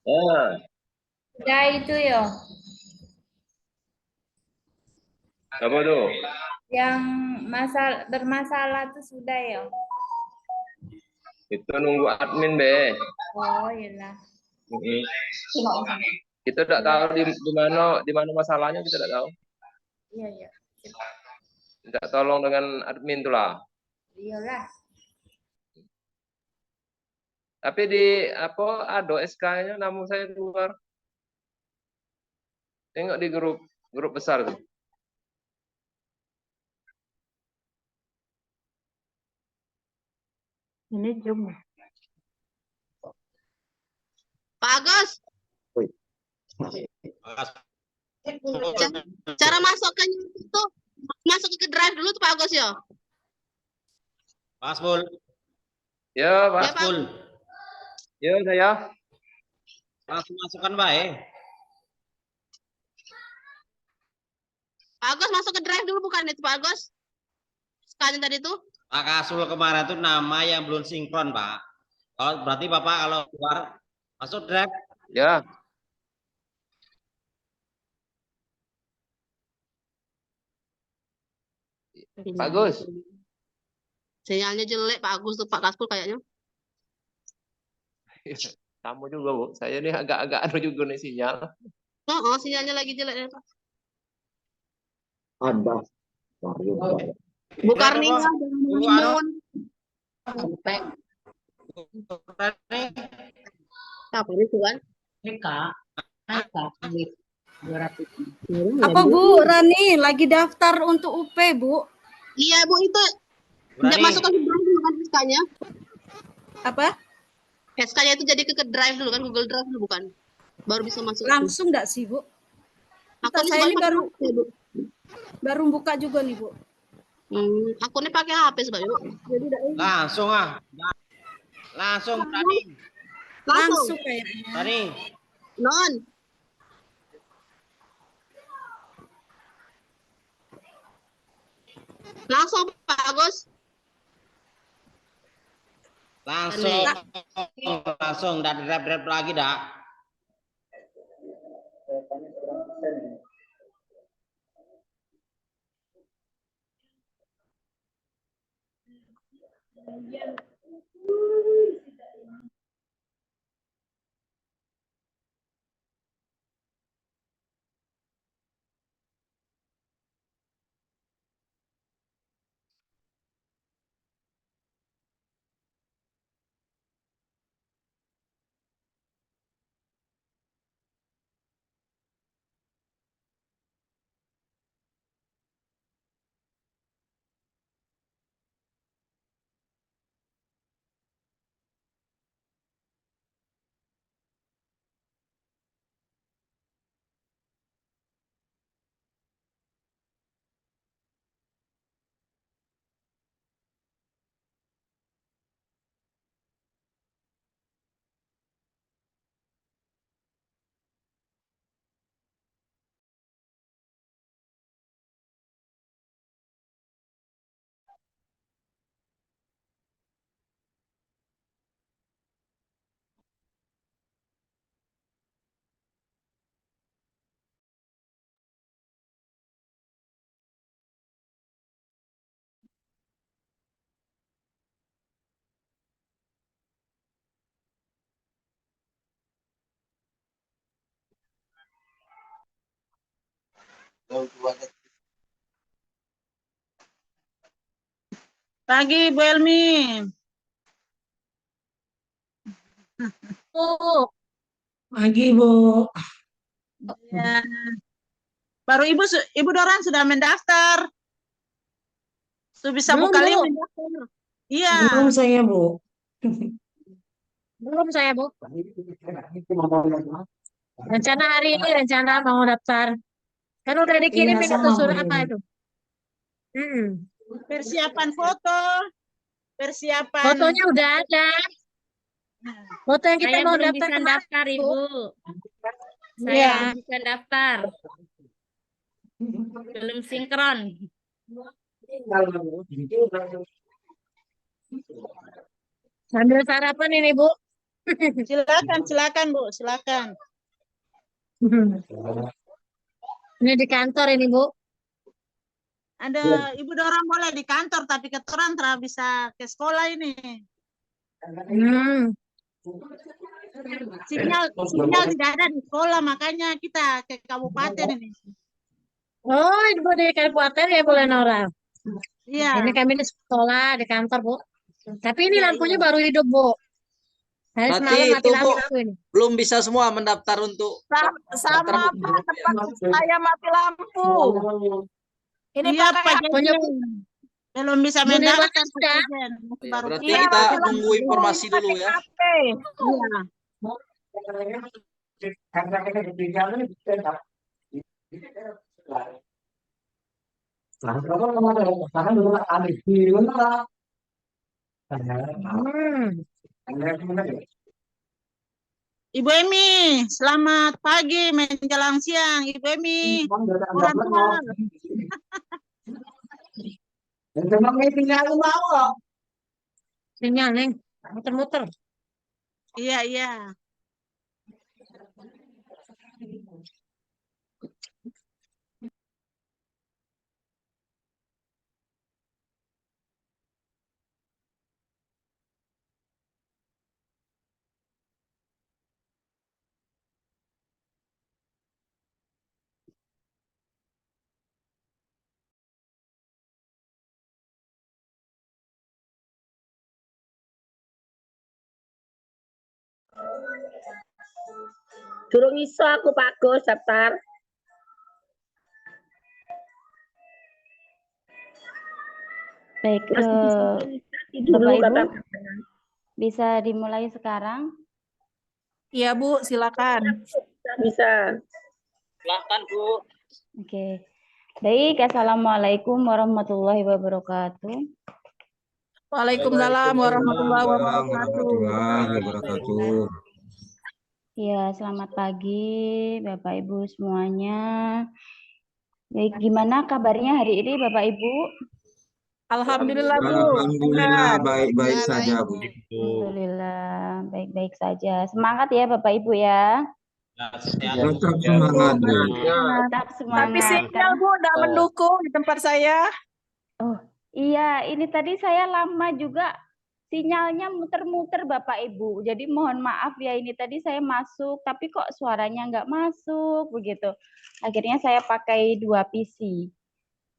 Ah, Udah itu yo, apa tuh? yang bermasalah tuh sudah yo. Itu nunggu admin be. Oh iyalah. Mm-mm. Kita tidak tahu di mana masalahnya, kita tidak tahu. Iya ya. Tidak tolong dengan admin tuh lah. Iyalah. Tapi di apa ada SK-nya namun saya keluar. Tengok di grup grup besar tuh. Ini Zoom. Pak Agus, Wih. cara masukkannya itu masuk ke drive dulu tuh Pak Agus ya. Mas Bul, Ya, Ya Pak. Pak. Bul, Ya, saya. langsung masukkan baik. Pak Agus masuk ke drive dulu bukan itu Pak Agus? Sekali tadi itu. Pak Kasul kemarin itu nama yang belum sinkron, Pak. Kalau berarti Bapak kalau keluar masuk drive. Ya. Bagus. Sinyalnya jelek Pak Agus tuh Pak Kasul kayaknya. Kamu juga, Bu. Saya ini agak-agak anu juga nih sinyal. Oh, sinyalnya lagi jelek ya Pak. Ada. Bu Karnia Apa? jangan Bu, menimun. Apa itu kan? Apa Bu Rani lagi daftar untuk UP Bu? Iya Bu itu Berani. masuk ke drive dulu kan SK-nya. Apa? SK-nya itu jadi ke drive dulu kan Google Drive dulu bukan? Baru bisa masuk. Langsung enggak sih Bu? Aku Saya ini baru ya, Bu. baru buka juga nih Bu. Aku nih pakai HP sebenarnya. Jadi Langsung ah. Langsung tadi. Langsung kayaknya. Tadi. Non. Langsung Pak Agus. Langsung dari drive lagi dah. Pagi Bu Elmi. Bu, Pagi Bu. Ya. Baru Ibu Doran sudah mendaftar. Sudah bisa belum buka link Bu. mendaftar. Iya. Belum saya, Bu. Belum saya Bu. Rencana hari ini rencana mau daftar. Kan udah dikirim Iya, itu sama, surat Bu apa Dewi. itu? Persiapan foto. Persiapan. Fotonya udah ada. Foto yang kita Saya mau belum daftar bisa kemarin, daftar, Bu. Ibu. Saya Iya. belum bisa daftar. Belum sinkron. Sambil sarapan ini Bu. Silakan Bu, silakan. Ini di kantor ini, Bu. Ada Ibu Dorang boleh di kantor, tapi ketoran bisa ke sekolah ini. Hmm. Sinyal tidak ada di sekolah, makanya kita ke kabupaten ini. Oh, Ibu di kabupaten ya, Bu Lenora. Iya. Ini kami di sekolah, di kantor, Bu. Tapi ini Iya, lampunya iya. baru hidup, Bu. Hari Berarti semalam mati itu, Bu, lampu ini. belum bisa semua mendaftar untuk Sama Pak, tempat saya mati lampu. Ini Iya, pakai Pak Punya Jejen. Belum bisa Bu Nirwana mendaftar, Pak sudah. Jejen. Masih Ya, baru berarti Iya, kita mati nunggu lampu. informasi dulu ya. HP. Iya. Hmm. Ibu Emi, selamat pagi menjelang siang. Ibu Emi, orang tua. Sinyal, Neng. Muter-muter. Iya, iya. Durung iso aku Pak Gus daftar. Baik, Dulu Bapak kata Ibu, bisa dimulai sekarang? Iya Bu, silakan. bisa. Silahkan, Bu. Oke. Baik, Assalamualaikum warahmatullahi wabarakatuh. Waalaikumsalam warahmatullahi wabarakatuh. Ya, selamat pagi Bapak Ibu semuanya. Baik, gimana kabarnya hari ini Bapak Ibu? Alhamdulillah Bu. Alhamdulillah Sehat. baik-baik saja, Bu. Alhamdulillah, baik-baik saja. Semangat ya Bapak Ibu ya. Tetap semangat, Bu. Tetap semangat. Tapi sinyal Bu tidak mendukung di tempat saya. Oh, iya, ini tadi saya lama juga sinyalnya muter-muter Bapak Ibu. Jadi mohon maaf ya, ini tadi saya masuk, tapi kok suaranya nggak masuk begitu. Akhirnya saya pakai 2 PC.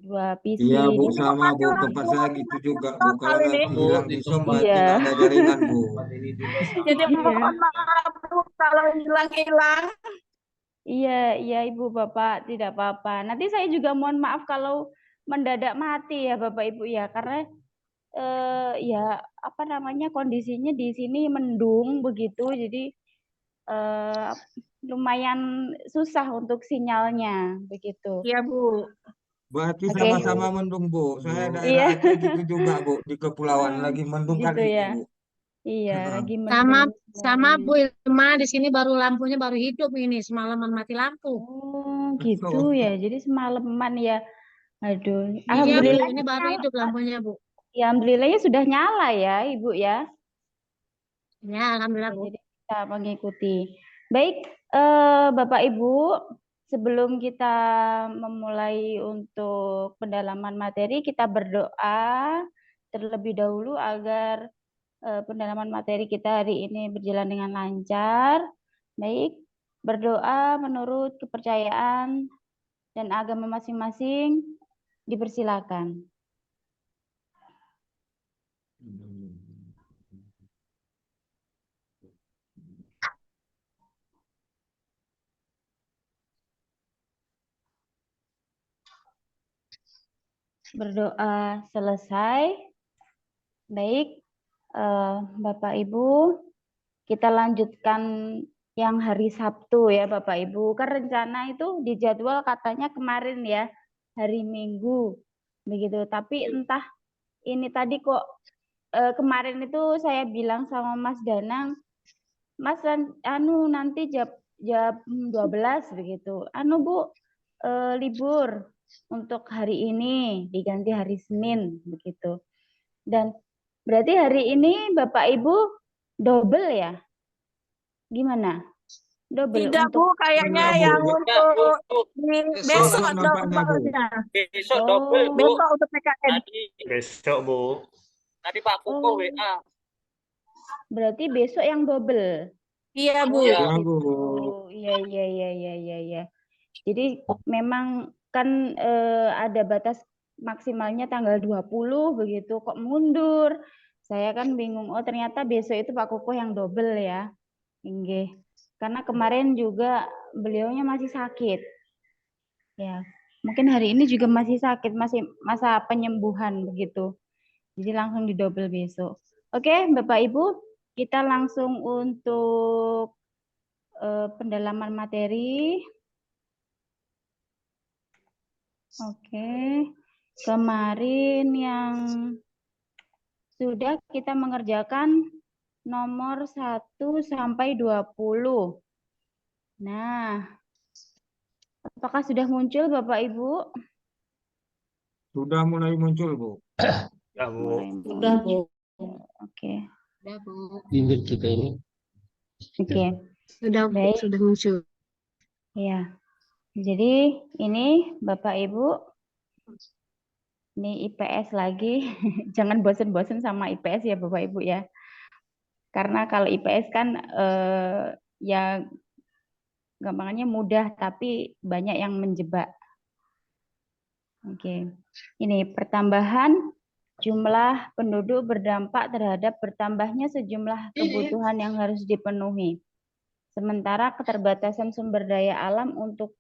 2 PC. Iya, Bu, Ini sama, Bu. Tempat saya gitu juga, Bu. Kalau nanti hilang di tempat Iya. tidak ada jaringan, Bu. Jadi mohon maaf Bu kalau hilang-hilang. Iya, iya Ibu Bapak, tidak apa-apa. Nanti saya juga mohon maaf kalau mendadak mati ya Bapak Ibu ya, karena ya apa namanya kondisinya di sini mendung begitu, jadi lumayan susah untuk sinyalnya begitu. Iya Bu. Berarti Oke. sama-sama mendung, Bu. Saya Iya. daerah Aceh gitu juga, Bu. Di kepulauan lagi mendung Gitu kali ya. itu, Bu. Iya, lagi Sama mendung. sama Bu Ilma di sini baru lampunya baru hidup ini, semalaman mati lampu. Oh, gitu ya. Jadi semalaman ya. Aduh, Iya, Bu, alhamdulillah ini baru hidup lampunya, Bu. ya alhamdulillahnya sudah nyala ya, Ibu ya. Ya, alhamdulillah, Bu. Jadi kita mengikuti. Baik, Bapak Ibu, sebelum kita memulai untuk pendalaman materi, kita berdoa terlebih dahulu agar pendalaman materi kita hari ini berjalan dengan lancar. Baik, berdoa menurut kepercayaan dan agama masing-masing, dipersilakan. Berdoa selesai. Baik, Bapak Ibu, kita lanjutkan yang hari Sabtu ya Bapak Ibu. Kan rencana itu di jadwal katanya kemarin ya, hari Minggu. Begitu, tapi entah ini tadi kok kemarin itu saya bilang sama Mas Danang, Mas nanti jam 12 begitu. Bu, libur untuk hari ini diganti hari Senin begitu. Dan berarti hari ini Bapak Ibu double ya? Gimana? Double Tidak, Bu. untuk Kayaknya Enggak, Bu. yang Enggak, untuk Bu. di Salah besok nampaknya, Bu. double-nya. Besok double, Bu. Besok untuk PKN. Besok, Bu. Tadi Pak Kuko Oh, WA. berarti besok yang double. Iya, Bu. Iya. Ya, Bu. Oh, iya. Jadi memang kan ada batas maksimalnya tanggal 20 begitu, kok mundur. Saya kan bingung. Oh, ternyata besok itu Pak Kukuh yang double ya. Inggih. Karena kemarin juga beliaunya masih sakit. Ya, mungkin hari ini juga masih sakit, masih masa penyembuhan begitu. Jadi langsung didouble besok. Oke, Bapak Ibu, kita langsung untuk pendalaman materi. Oke, kemarin yang sudah kita mengerjakan nomor 1 sampai 20. Nah, apakah sudah muncul Bapak Ibu? Sudah mulai muncul, Bu. Mulai Sudah, Bu. muncul. Oke. Sudah, Bu. Bibir kita ini. Oke. Sudah, Bu. Baik. Sudah muncul. Ya. Jadi ini Bapak Ibu, ini IPS lagi. Jangan bosen-bosen sama IPS ya Bapak Ibu ya. Karena kalau IPS kan ya gampangannya mudah tapi banyak yang menjebak. Oke. Ini pertambahan jumlah penduduk berdampak terhadap bertambahnya sejumlah kebutuhan yang harus dipenuhi. Sementara keterbatasan sumber daya alam untuk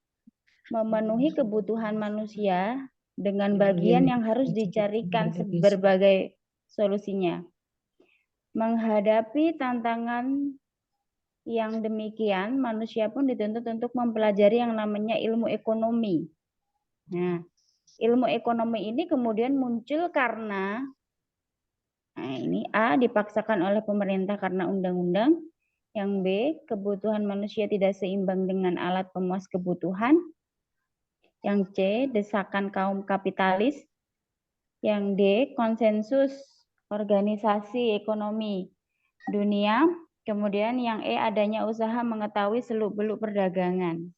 memenuhi kebutuhan manusia dengan bagian yang harus dicarikan berbagai solusinya. Menghadapi tantangan yang demikian, manusia pun dituntut untuk mempelajari yang namanya ilmu ekonomi. Nah, ilmu ekonomi ini kemudian muncul karena ini A, dipaksakan oleh pemerintah karena undang-undang. Yang B, kebutuhan manusia tidak seimbang dengan alat pemuas kebutuhan. Yang C, desakan kaum kapitalis. Yang D, konsensus organisasi ekonomi dunia. Kemudian yang E, adanya usaha mengetahui seluk-beluk perdagangan.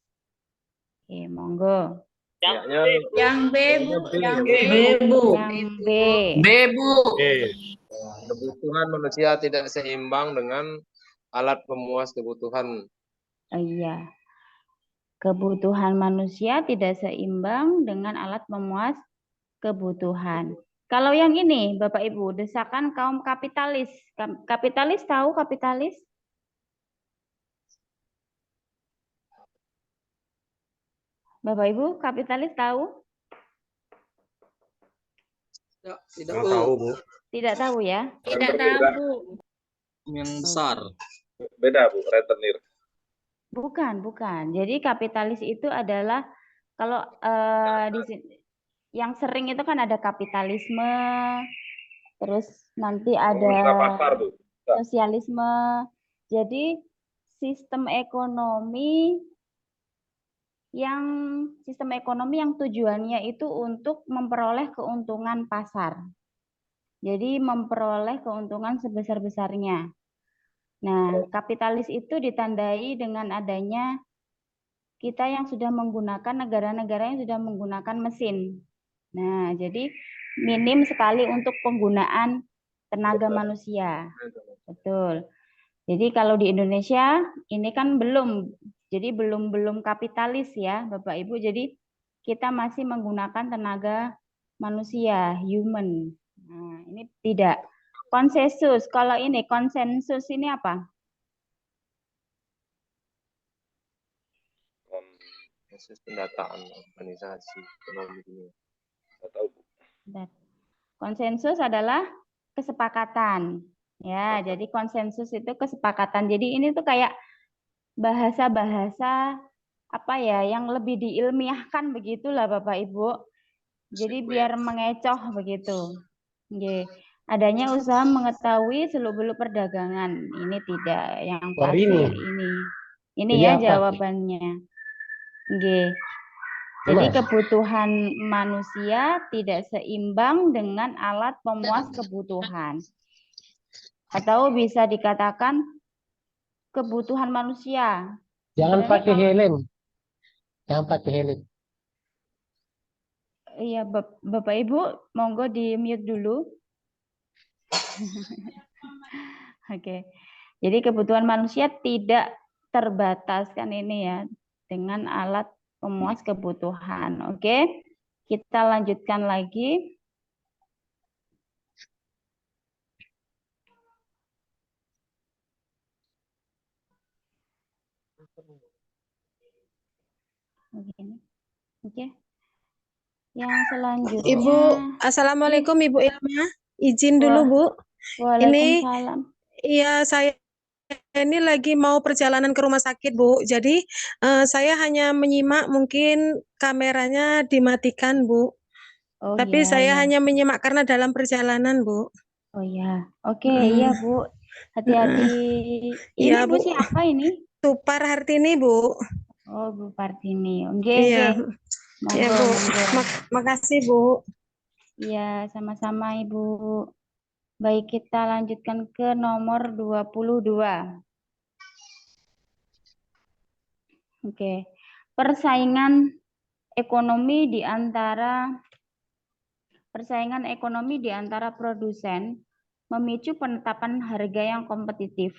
Oke, monggo. Yang B, Bu. Yang B. Yang B. B, Bu. Kebutuhan manusia tidak seimbang dengan alat pemuas kebutuhan. Iya. Kebutuhan manusia tidak seimbang dengan alat pemuas kebutuhan. Kalau yang ini, Bapak Ibu, desakan kaum kapitalis. Kapitalis tahu kapitalis? Bapak Ibu, kapitalis tahu? Tidak tahu, Bu. Tidak tahu ya? Tidak tahu. Yang besar. Beda, Bu, rentenir. Bukan. Jadi kapitalis itu adalah kalau di sini yang sering itu kan ada kapitalisme, terus nanti ada sosialisme. Jadi sistem ekonomi yang tujuannya itu untuk memperoleh keuntungan pasar. Jadi memperoleh keuntungan sebesar-besarnya. Nah, kapitalis itu ditandai dengan adanya kita yang sudah menggunakan negara-negara yang sudah menggunakan mesin. Nah, jadi minim sekali untuk penggunaan tenaga manusia. Betul. Jadi kalau di Indonesia ini kan belum kapitalis ya, Bapak Ibu. Jadi kita masih menggunakan tenaga manusia, human. Nah, ini tidak. Konsensus, kalau ini konsensus ini apa? Proses pendataan organisasi ekonomi dunia. Konsensus adalah kesepakatan. Ya, jadi konsensus itu kesepakatan. Jadi ini tuh kayak bahasa-bahasa apa ya yang lebih diilmiahkan begitulah Bapak Ibu. Jadi biar mengecoh begitu. Oke. Adanya usaha mengetahui seluk-beluk perdagangan. Ini tidak yang pasti ini. Ini ya jawabannya. Oke. Jadi kebutuhan manusia tidak seimbang dengan alat pemuas kebutuhan. Atau bisa dikatakan kebutuhan manusia. Jangan Sebenarnya pakai kalau- helm. Jangan pakai helm. Iya, Bapak Ibu, monggo di mute dulu. Oke. Jadi kebutuhan manusia tidak terbataskan ini ya dengan alat pemuas kebutuhan. Oke. Kita lanjutkan lagi. Begini. Oke. Yang selanjutnya. Ibu, Assalamualaikum Ibu Ilma. Izin dulu Bu. Ini Waalaikumsalam. iya saya ini lagi mau perjalanan ke rumah sakit Bu. Jadi saya hanya menyimak, mungkin kameranya dimatikan Bu. Oh Tapi iya, saya iya. hanya menyimak karena dalam perjalanan Bu. Oh ya, oke, iya Bu. Hati-hati. Ini Iya Bu Bu. siapa ini? Tupar Hartini Bu. Oh, Bu Partini. Oke, Iya. oke. Ya Monggo, Bu. monggo. Makasih Bu. Iya, sama-sama Ibu. Baik, kita lanjutkan ke nomor 22. Oke. Persaingan ekonomi di antara produsen memicu penetapan harga yang kompetitif.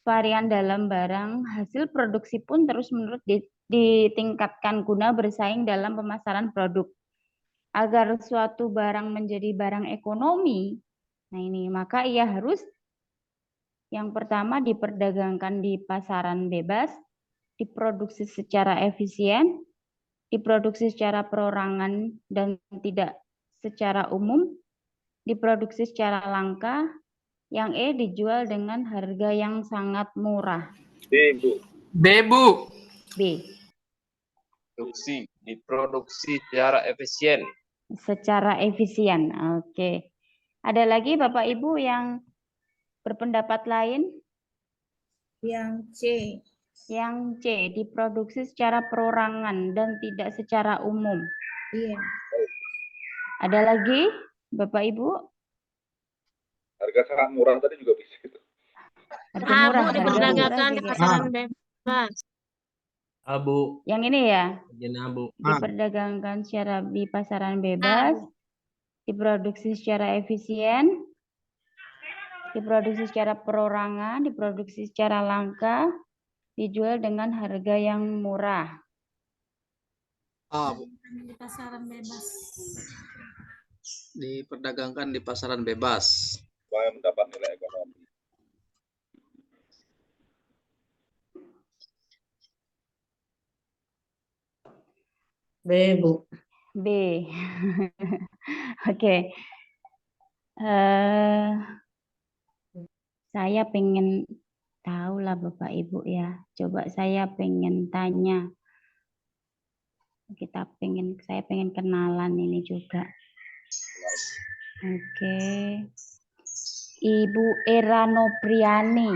Varian dalam barang hasil produksi pun terus-menerus ditingkatkan guna bersaing dalam pemasaran produk. Agar suatu barang menjadi barang ekonomi, nah ini maka ia harus yang pertama diperdagangkan di pasaran bebas, diproduksi secara efisien, diproduksi secara perorangan dan tidak secara umum, diproduksi secara langka, yang dijual dengan harga yang sangat murah. B, Bu. B, Bu. B. Diproduksi secara efisien. Secara efisien. Oke. Ada lagi Bapak Ibu yang berpendapat lain? Yang C. Yang C, diproduksi secara perorangan dan tidak secara umum. Iya. Ada lagi Bapak Ibu? Harga sangat murah tadi juga bisa gitu. Harga murah, Bu, diperdagangkan di pasaran bebas. Abu. Yang ini ya? Abu. Diperdagangkan secara di pasaran bebas, diproduksi secara efisien, diproduksi secara perorangan, diproduksi secara langka, dijual dengan harga yang murah. A, Bu. Di pasaran bebas. Diperdagangkan di pasaran bebas. Supaya mendapat nilai ekonomi. B, Bu. B. Oke. Saya pengen tahu lah Bapak Ibu ya. Coba saya pengen tanya. Saya pengen kenalan ini juga. Oke. Ibu Era Nopriani.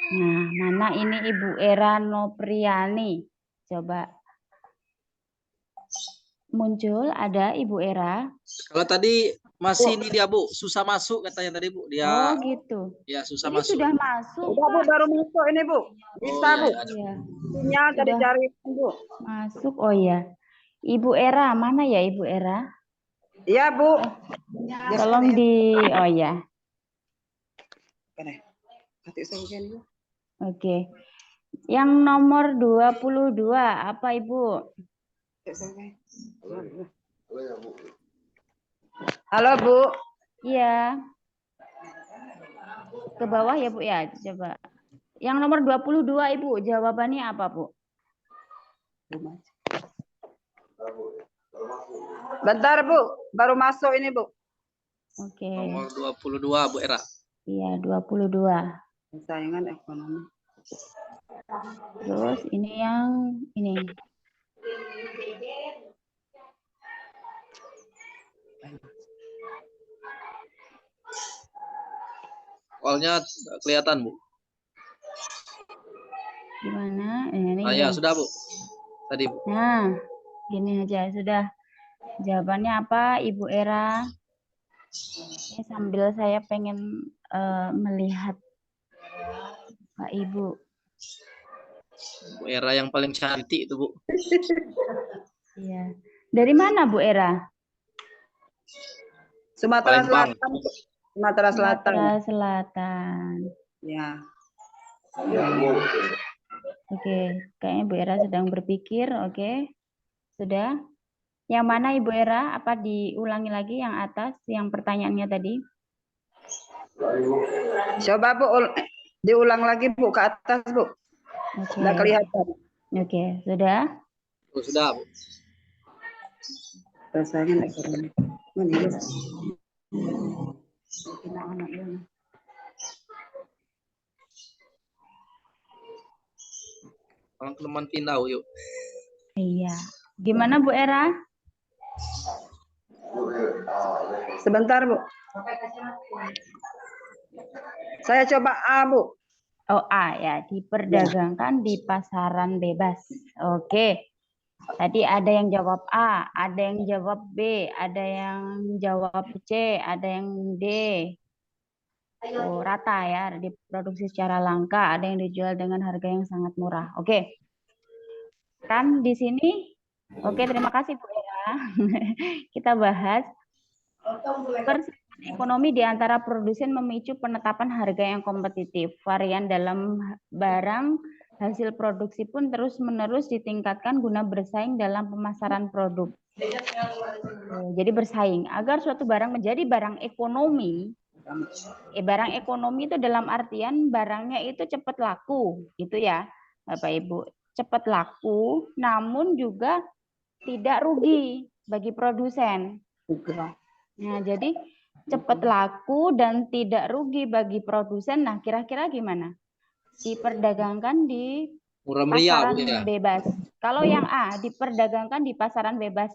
Nah, mana ini Ibu Era Nopriani? Coba muncul, ada Ibu Era. Kalau tadi masih ini dia Bu, susah masuk katanya tadi Bu. Dia Oh gitu. ya susah Ini masuk. sudah masuk. Udah Bu, baru masuk ini Bu. Bisa Bu. Iya. Sinyal tadi Sudah cari Bu. masuk. Oh ya. Ibu Era, mana ya Ibu Era? Iya Bu. Tolong di, oh ya. Oke. Yang nomor 22, apa Ibu? Halo Bu. Iya. Ke bawah ya Bu ya, coba. Yang nomor 22 Ibu, jawabannya apa Bu? Bentar Bu, baru masuk ini Bu. Oke. Nomor 22 Bu Era. Iya, 22. Saingan ekonomi. Terus ini yang ini. Soalnya nggak kelihatan Bu. Gimana? Ini Ah, ya sudah Bu. Tadi Bu. Nah, gini aja sudah. Jawabannya apa, Ibu Era? Ini sambil saya pengen melihat Pak Ibu. Bu Era yang paling cantik itu, Bu. Iya. Dari mana Bu Era? Sumatera Palembang. Selatan. Sumatera Selatan. Sumatera Selatan. Ya. Oke, kayaknya Bu Era sedang berpikir. Oke, sudah. Yang mana Ibu Era? Apa diulangi lagi yang atas, yang pertanyaannya tadi? Coba Bu, diulang lagi Bu ke atas Bu. Oke. Nggak kelihatan. Oke, sudah. Oh, sudah, Bu. Rasanya nggak keren. Mana ya? Orang teman Tindau, yuk. Iya. Gimana Bu Era? Sebentar Bu. Saya coba A Bu. Oh A ya, diperdagangkan di pasaran bebas. Oke. Tadi ada yang jawab A, ada yang jawab B, ada yang jawab C, ada yang D. Oh, rata ya, diproduksi secara langka, ada yang dijual dengan harga yang sangat murah. Oke. Kan di sini, oke, terima kasih Bu Era. Kita bahas persaingan ekonomi di antara produsen memicu penetapan harga yang kompetitif. Varian dalam barang hasil produksi pun terus-menerus ditingkatkan guna bersaing dalam pemasaran produk. Jadi bersaing agar suatu barang menjadi barang ekonomi. Barang ekonomi itu dalam artian barangnya itu cepat laku, gitu ya, Bapak Ibu. Cepat laku, namun juga tidak rugi bagi produsen. Nah, jadi cepat laku dan tidak rugi bagi produsen. Nah, kira-kira gimana? Diperdagangkan di Murah meriah, pasaran Bu, ya. bebas. Kalau yang A, diperdagangkan di pasaran bebas.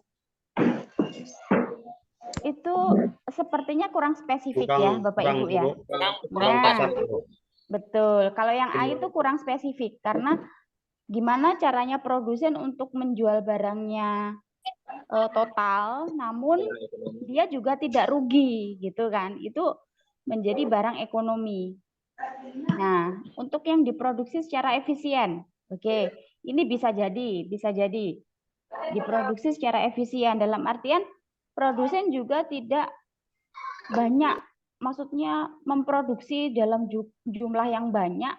Itu sepertinya kurang spesifik ya, Bapak Ibu ya. Nah, betul. Kalau yang A itu kurang spesifik karena gimana caranya produsen untuk menjual barangnya total, namun dia juga tidak rugi, gitu kan? Itu menjadi barang ekonomi. Nah, untuk yang diproduksi secara efisien, oke, ini bisa jadi diproduksi secara efisien dalam artian produsen juga tidak banyak, maksudnya memproduksi dalam jumlah yang banyak,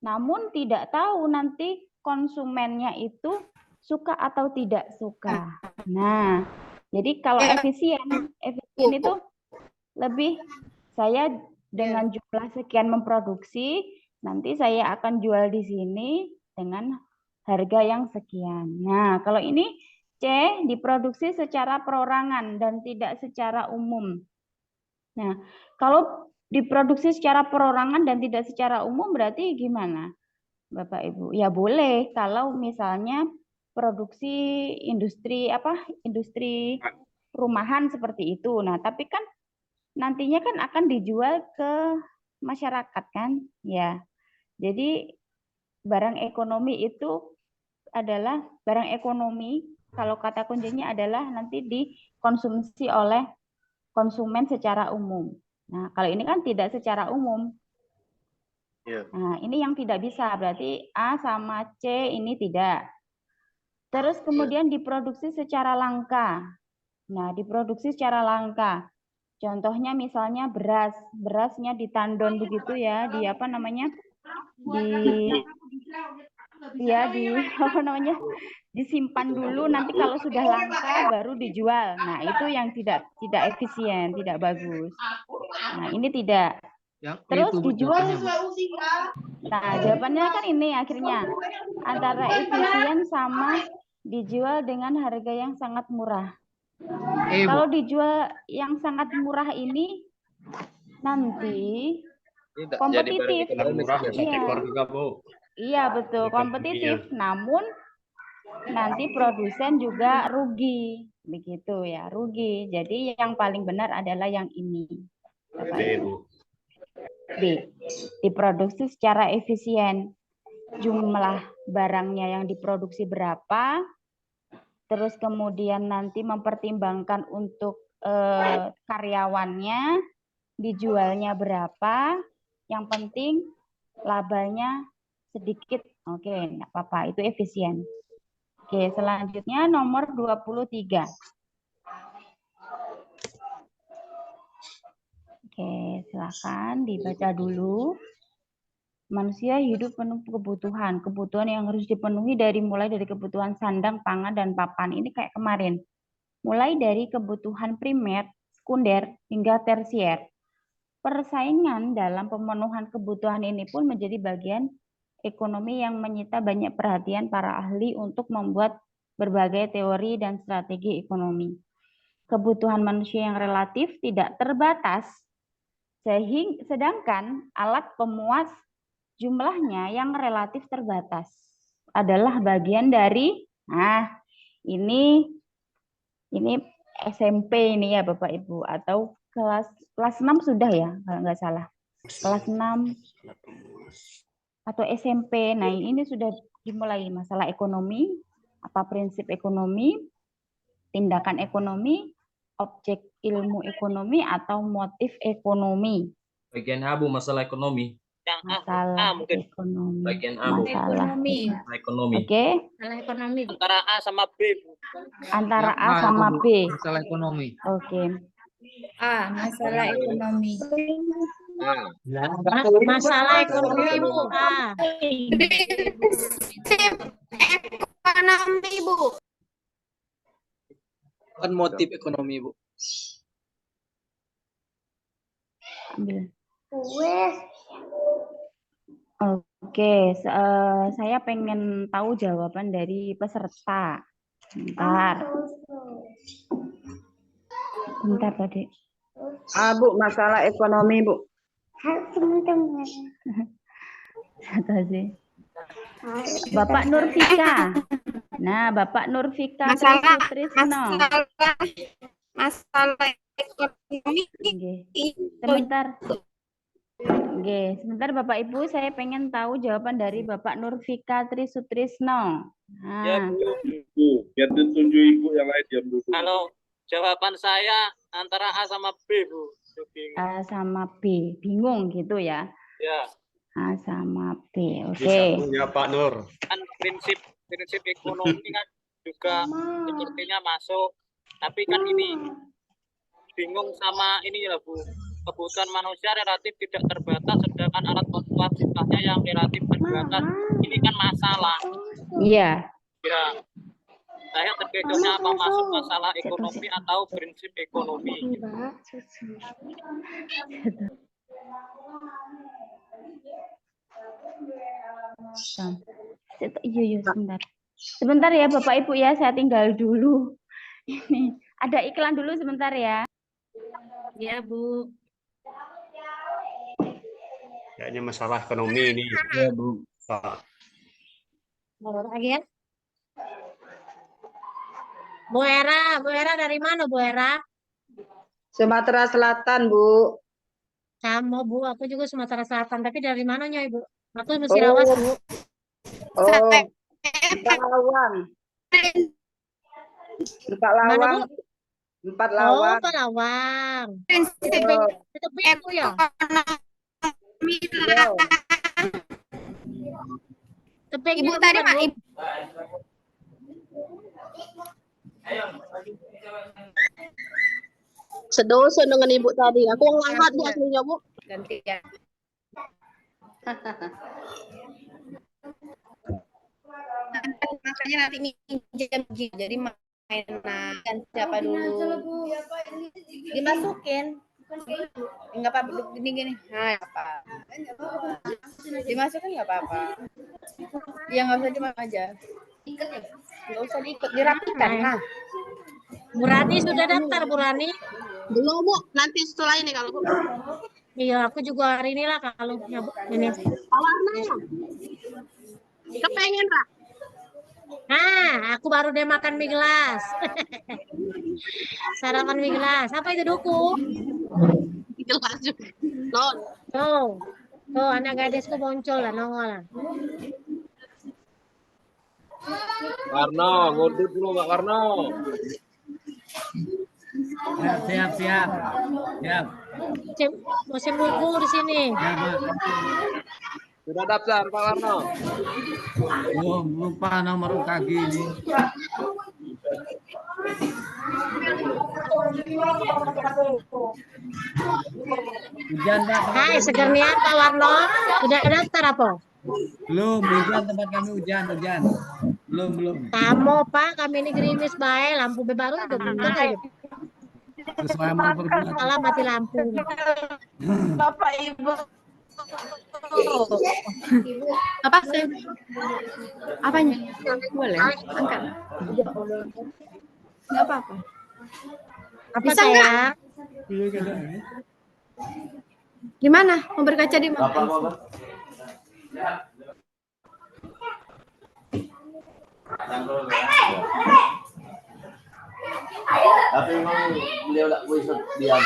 namun tidak tahu nanti konsumennya itu suka atau tidak suka. Nah, jadi kalau efisien itu lebih saya dengan jumlah sekian memproduksi, nanti saya akan jual di sini dengan harga yang sekian. Nah, kalau ini C, diproduksi secara perorangan dan tidak secara umum. Nah, kalau diproduksi secara perorangan dan tidak secara umum berarti gimana, Bapak Ibu? Ya boleh kalau misalnya produksi industri rumahan seperti itu. Nah, tapi kan nantinya kan akan dijual ke masyarakat kan, ya. Jadi barang ekonomi itu adalah barang ekonomi, kalau kata kuncinya adalah nanti dikonsumsi oleh konsumen secara umum. Nah, kalau ini kan tidak secara umum. Nah, ini yang tidak bisa, berarti A sama C ini tidak. Terus kemudian diproduksi secara langka. Nah, diproduksi secara langka. Contohnya misalnya beras, berasnya ditandon begitu ya, di apa namanya? Disimpan dulu, nanti kalau sudah langka baru dijual. Nah, itu yang tidak efisien, tidak bagus. Nah, ini tidak. Terus dijual. Nah, jawabannya kan ini akhirnya antara efisien sama dijual dengan harga yang sangat murah. Kalau dijual yang sangat murah ini nanti kompetitif. Iya betul, kompetitif. Namun nanti produsen juga rugi, begitu ya, rugi. Jadi yang paling benar adalah yang ini. B, diproduksi secara efisien. Jumlah barangnya yang diproduksi berapa, terus kemudian nanti mempertimbangkan untuk karyawannya, dijualnya berapa. Yang penting labanya sedikit. Oke, enggak apa-apa, itu efisien. Oke, selanjutnya nomor 23. Oke, silakan dibaca dulu. Manusia hidup penuh kebutuhan. Kebutuhan yang harus dipenuhi mulai dari kebutuhan sandang, pangan, dan papan. Ini kayak kemarin. Mulai dari kebutuhan primer, sekunder, hingga tersier. Persaingan dalam pemenuhan kebutuhan ini pun menjadi bagian ekonomi yang menyita banyak perhatian para ahli untuk membuat berbagai teori dan strategi ekonomi. Kebutuhan manusia yang relatif tidak terbatas, sedangkan alat pemuas jumlahnya yang relatif terbatas adalah bagian dari, ini SMP ini ya Bapak Ibu, atau kelas 6 sudah ya kalau nggak salah, kelas 6 atau SMP. Nah ini sudah dimulai masalah ekonomi, apa prinsip ekonomi, tindakan ekonomi, objek ilmu ekonomi atau motif ekonomi. Bagian A Bu, masalah ekonomi. Masalah ekonomi. Bagian A Bu. Masalah ekonomi. Oke. Masalah ekonomi. Antara A sama B, Bu. Antara A sama B. Masalah ekonomi. Oke. A, masalah ekonomi. Masalah ekonomi, Bu. A. Ekonomi, Bu. Kan motif ekonomi, Bu. Ambil. Oke, saya pengen tahu jawaban dari peserta. Bentar tadi. Bu, masalah ekonomi, Bu. Bapak Nurfika. Nah, Bapak Nurfika Trisno. Masalah ekonomi. Sebentar. Oke, sebentar Bapak Ibu, saya pengen tahu jawaban dari Bapak Nurfika Trisutrisno. Ya, Bu. Biar ditunjuk Ibu yang lain diam dulu. Kalau jawaban saya antara A sama B, Bu. A sama B, bingung gitu ya? Ya. A sama B, oke. Ya, Pak Nur. Kan prinsip ekonomi kan juga sepertinya masuk. Tapi kan ini bingung sama ini ya, Bu. Kebutuhan manusia relatif tidak terbatas, sedangkan alat pemuas jumlahnya yang relatif terbatas. Ini kan masalah. Iya. Ya. Saya terkecohnya apa masuk masalah ekonomi atau prinsip ekonomi. Iya, sebentar. Sebentar ya Bapak Ibu ya, saya tinggal dulu. Ini ada iklan dulu sebentar ya. Ya, Bu. Kayaknya masalah ekonomi ini. Ya, Bu. Mau lagi ya? Bu Era dari mana Bu Era? Sumatera Selatan, Bu. Sama Bu, aku juga Sumatera Selatan. Tapi dari mananya Ibu? Aku Musirawas, Bu. Empat Lawang. Mana, Bu? Empat Lawang. Empat Lawang. Tebing Bu ya? Tebing Ibu tadi Pak. Sedoso dengan Ibu tadi. Aku ngangkat Bu aslinya, Bu. Gantian. Makanya nanti minjem jadi mainan siapa dulu. Dimasukin. Enggak apa-apa, gini. Nah, apa? Dimasukin enggak apa-apa. Ya enggak usah dimakan aja. Enggak usah diikut, dirapikan. Nah. Bu Rani sudah daftar, Bu Rani? Belum, Bu. Nanti setelah ini kalau Bu. Iya, aku juga hari ini lah kalau ini. Warnanya. Kepengen, Pak. Nah, aku baru deh makan mie gelas. Sarapan mie gelas. Apa itu duku? Gelas juga. Tuh, anak gadisku muncul lah, nongol lah. Karno, ngudut dulu Pak Karno. Siap. Musim buku di sini. Sudah daftar Pak Warno? Belum, lupa nomor UKG ini. Hujan Pak. Hai, seger niat Pak Warno. Sudah daftar apa? Belum, hujan tempat kami hujan. Belum. Kamu Pak, kami ini gerimis baik, lampu baru udah buka aja. Sesuai mau berdua. Salah mati lampu. Bapak Ibu. Apa sih? Apanya? Boleh, angkat. Nggak apa-apa. Apa Bisa nggak? saya? Gimana? Mau berkaca di mana? Tapi memang beliau tak bisa diam.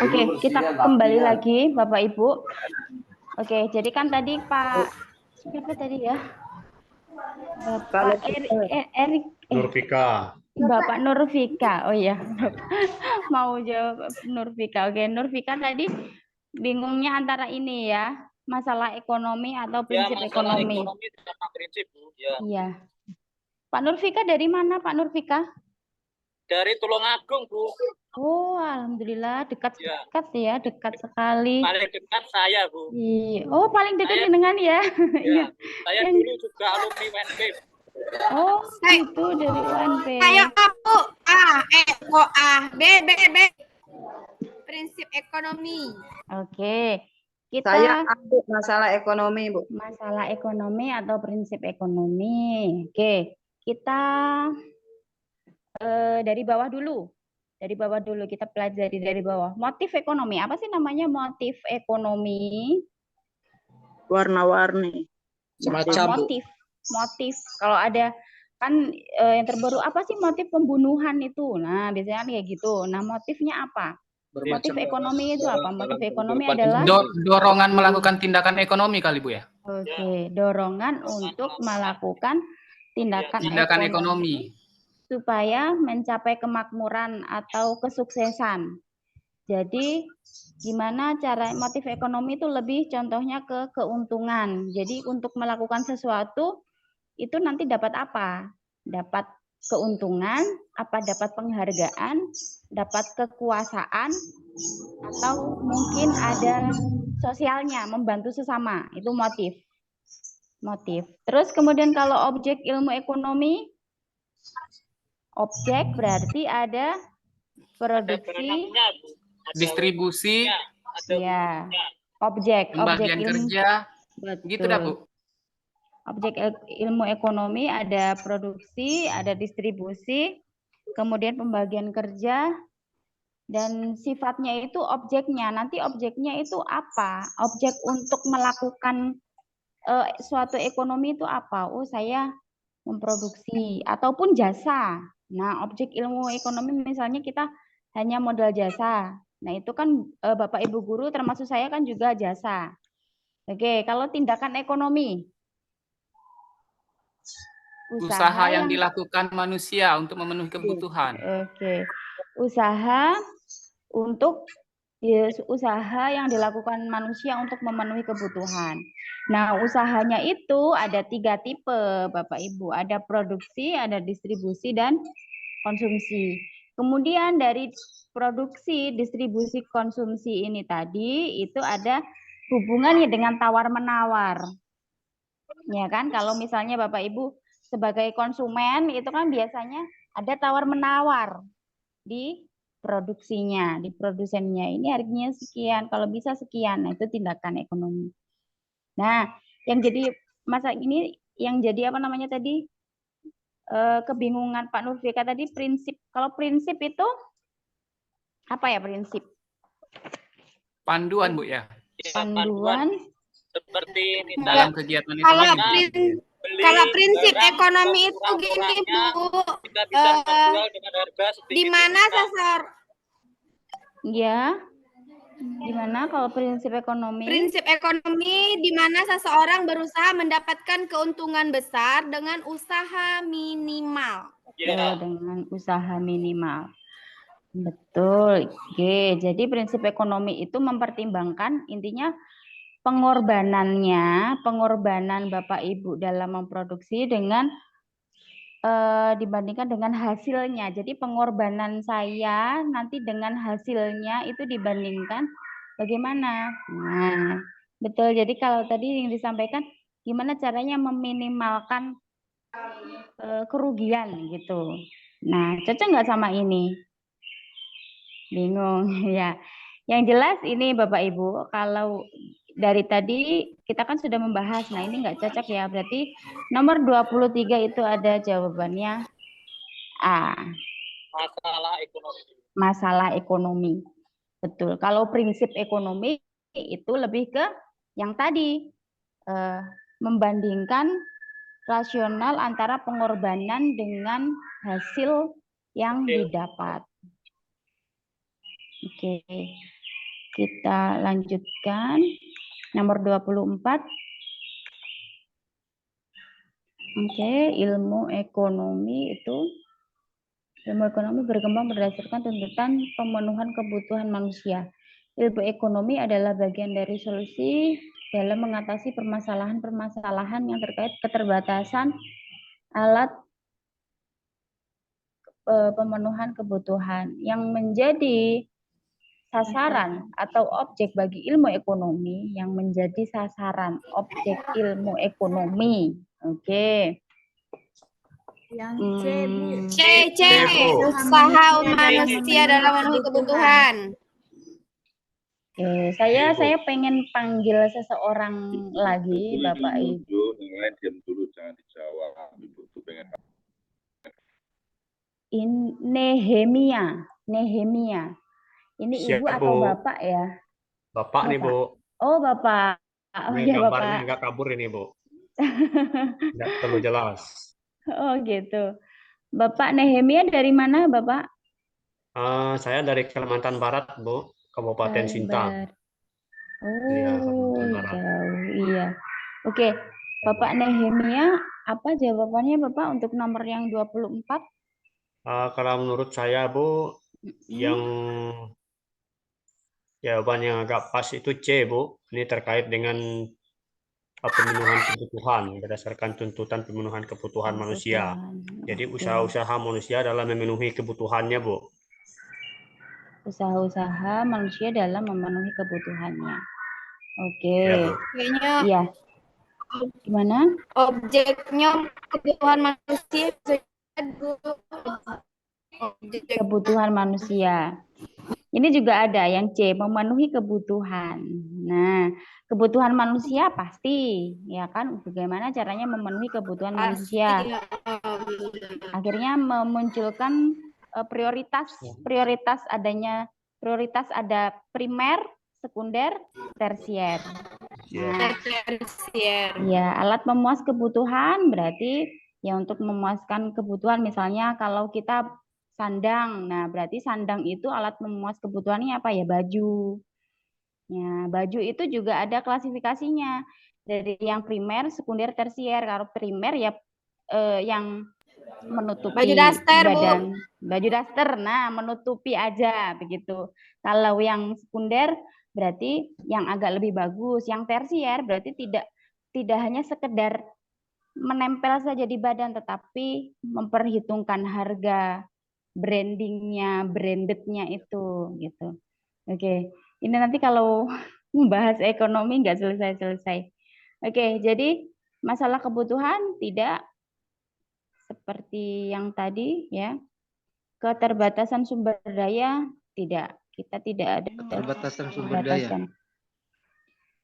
Oke, kita kembali lagi Bapak Ibu. Oke, jadi kan tadi Pak siapa tadi ya? Bapak Erik Nurfika. Bapak Nurfika. Oh iya. Mau jawab Nurfika. Oke, Nurfika tadi bingungnya antara ini ya, masalah ekonomi atau prinsip masalah ekonomi. sama prinsip, Bu. Ya. Iya. Pak Nurfika dari mana, Pak Nurfika? Dari Tulungagung, Bu. Oh, alhamdulillah dekat Ya. ya, dekat sekali. Paling dekat saya, Bu. Iya. Oh, paling dekat Saya- dengan ya. Ya. Saya Yang- dulu juga alumni UNP. Oh, itu dari UNP. Ayo Bu, B. Prinsip ekonomi. Oke. Kita Saya ambil masalah ekonomi, Bu. masalah ekonomi atau prinsip ekonomi. Oke, kita dari bawah dulu. Dari bawah dulu kita pelajari dari bawah. Motif ekonomi. Apa sih namanya motif ekonomi? Warna-warni. Semacam, Bu. Motif. Kalau ada kan yang terbaru apa sih motif pembunuhan itu? Nah, biasanya kan kayak gitu. Nah, motifnya apa? Motif ekonomi itu apa? Motif ekonomi adalah Dorongan melakukan tindakan ekonomi kali Bu ya? oke, dorongan untuk melakukan tindakan ekonomi. supaya mencapai kemakmuran atau kesuksesan. Jadi gimana cara motif ekonomi itu lebih contohnya ke keuntungan. Jadi untuk melakukan sesuatu itu nanti dapat apa? Dapat keuntungan, apa dapat penghargaan, dapat kekuasaan, atau mungkin ada sosialnya, membantu sesama. Itu motif. Terus kemudian kalau objek ilmu ekonomi, objek berarti ada produksi, Distribusi, ya, objek pembagian ilmu, kerja, gitu dah Bu. objek ilmu ekonomi ada produksi, ada distribusi, kemudian pembagian kerja, dan sifatnya itu objeknya. Nanti objeknya itu apa? Objek untuk melakukan suatu ekonomi itu apa? Oh, saya memproduksi ataupun jasa. Nah, objek ilmu ekonomi misalnya kita hanya modal jasa. Nah, itu kan Bapak Ibu guru termasuk saya kan juga jasa. Oke, kalau tindakan ekonomi. Usaha yang dilakukan manusia untuk memenuhi kebutuhan. Oke. Usaha yang dilakukan manusia untuk memenuhi kebutuhan. Nah, usahanya itu ada 3 tipe, Bapak Ibu. Ada produksi, ada distribusi, dan konsumsi. Kemudian dari produksi, distribusi, konsumsi ini tadi, itu ada hubungannya dengan tawar-menawar. Ya kan, kalau misalnya Bapak Ibu sebagai konsumen, itu kan biasanya ada tawar-menawar di produksinya, di produsennya. Ini harganya sekian, kalau bisa sekian. Nah, itu tindakan ekonomi. Nah, yang jadi masa ini yang jadi apa namanya tadi kebingungan Pak Nurfika tadi prinsip. Kalau prinsip itu apa ya prinsip? Panduan Bu ya. Panduan seperti dalam kegiatan Kalau ekonomi. kalau prinsip ekonomi itu gini Bu, kita bisa menjual dengan harga di mana seseorang ya, gimana kalau prinsip ekonomi? Prinsip ekonomi di mana seseorang berusaha mendapatkan keuntungan besar dengan usaha minimal. Oh, dengan usaha minimal. Betul. Oke, jadi prinsip ekonomi itu mempertimbangkan intinya pengorbanan Bapak Ibu dalam memproduksi dengan dibandingkan dengan hasilnya. Jadi pengorbanan saya nanti dengan hasilnya itu dibandingkan bagaimana. Nah, betul. Jadi kalau tadi yang disampaikan gimana caranya meminimalkan kerugian gitu. Nah, cocok nggak sama ini? Bingung ya. Yang jelas ini Bapak Ibu, kalau dari tadi kita kan sudah membahas, nah ini nggak cocok ya, berarti nomor 23 itu ada jawabannya A. Masalah ekonomi. Masalah ekonomi. Betul. Kalau prinsip ekonomi itu lebih ke yang tadi, membandingkan rasional antara pengorbanan dengan hasil yang didapat. Oke, kita lanjutkan. Nomor 24. Oke, ilmu ekonomi berkembang berdasarkan tuntutan pemenuhan kebutuhan manusia. Ilmu ekonomi adalah bagian dari solusi dalam mengatasi permasalahan-permasalahan yang terkait keterbatasan alat pemenuhan kebutuhan. Yang menjadi sasaran atau objek bagi ilmu ekonomi, yang menjadi sasaran objek ilmu ekonomi. Oke. Yang C, usaha manusia dalam memenuhi kebutuhan. Oke, saya pengen panggil seseorang lagi, Bapak Ibu. Yang lain diam dulu, jangan dijawab. Ibu tuh pengen. Nehemia. Ini Siap, Ibu atau Bu. Bapak ya? Bapak nih, Bu. Oh, Bapak. Oh Ini ya, gambarnya Bapak. agak kabur ini, Bu. Tidak terlalu jelas. Oh, gitu. Bapak Nehemia dari mana, Bapak? Saya dari Kalimantan Barat, Bu. Kabupaten Sintang. Iya, Kalimantan Barat. Jauh. Iya. Oke. Bapak Nehemia, apa jawabannya, Bapak, untuk nomor yang 24? Kalau menurut saya, Bu, yang jawaban yang agak pas itu C, Bu. Ini terkait dengan pemenuhan kebutuhan berdasarkan tuntutan pemenuhan kebutuhan manusia. Jadi usaha-usaha manusia dalam memenuhi kebutuhannya, Bu. Usaha-usaha manusia dalam memenuhi kebutuhannya. Oke. Ya, Bu. Kayaknya Iya. Gimana? objeknya kebutuhan manusia. Kebutuhan manusia. Ini juga ada yang C, memenuhi kebutuhan. Nah, kebutuhan manusia pasti, ya kan? Bagaimana caranya memenuhi kebutuhan manusia? Akhirnya memunculkan prioritas ada primer, sekunder, tersier. Ya, alat memuas kebutuhan berarti ya untuk memuaskan kebutuhan, misalnya kalau kita sandang, nah berarti sandang itu alat memuas kebutuhannya apa ya? Baju. Ya, baju itu juga ada klasifikasinya dari yang primer, sekunder, tersier. Kalau primer ya yang menutupi baju daster, badan, Bu. baju daster, nah menutupi aja begitu. Kalau yang sekunder berarti yang agak lebih bagus, yang tersier berarti tidak hanya sekedar menempel saja di badan, tetapi memperhitungkan harga, brandingnya, brandednya itu, gitu. Oke, ini nanti kalau membahas ekonomi nggak selesai-selesai. Oke, jadi masalah kebutuhan tidak seperti yang tadi ya. Keterbatasan sumber daya tidak, kita tidak ada Keterbatasan sumber daya.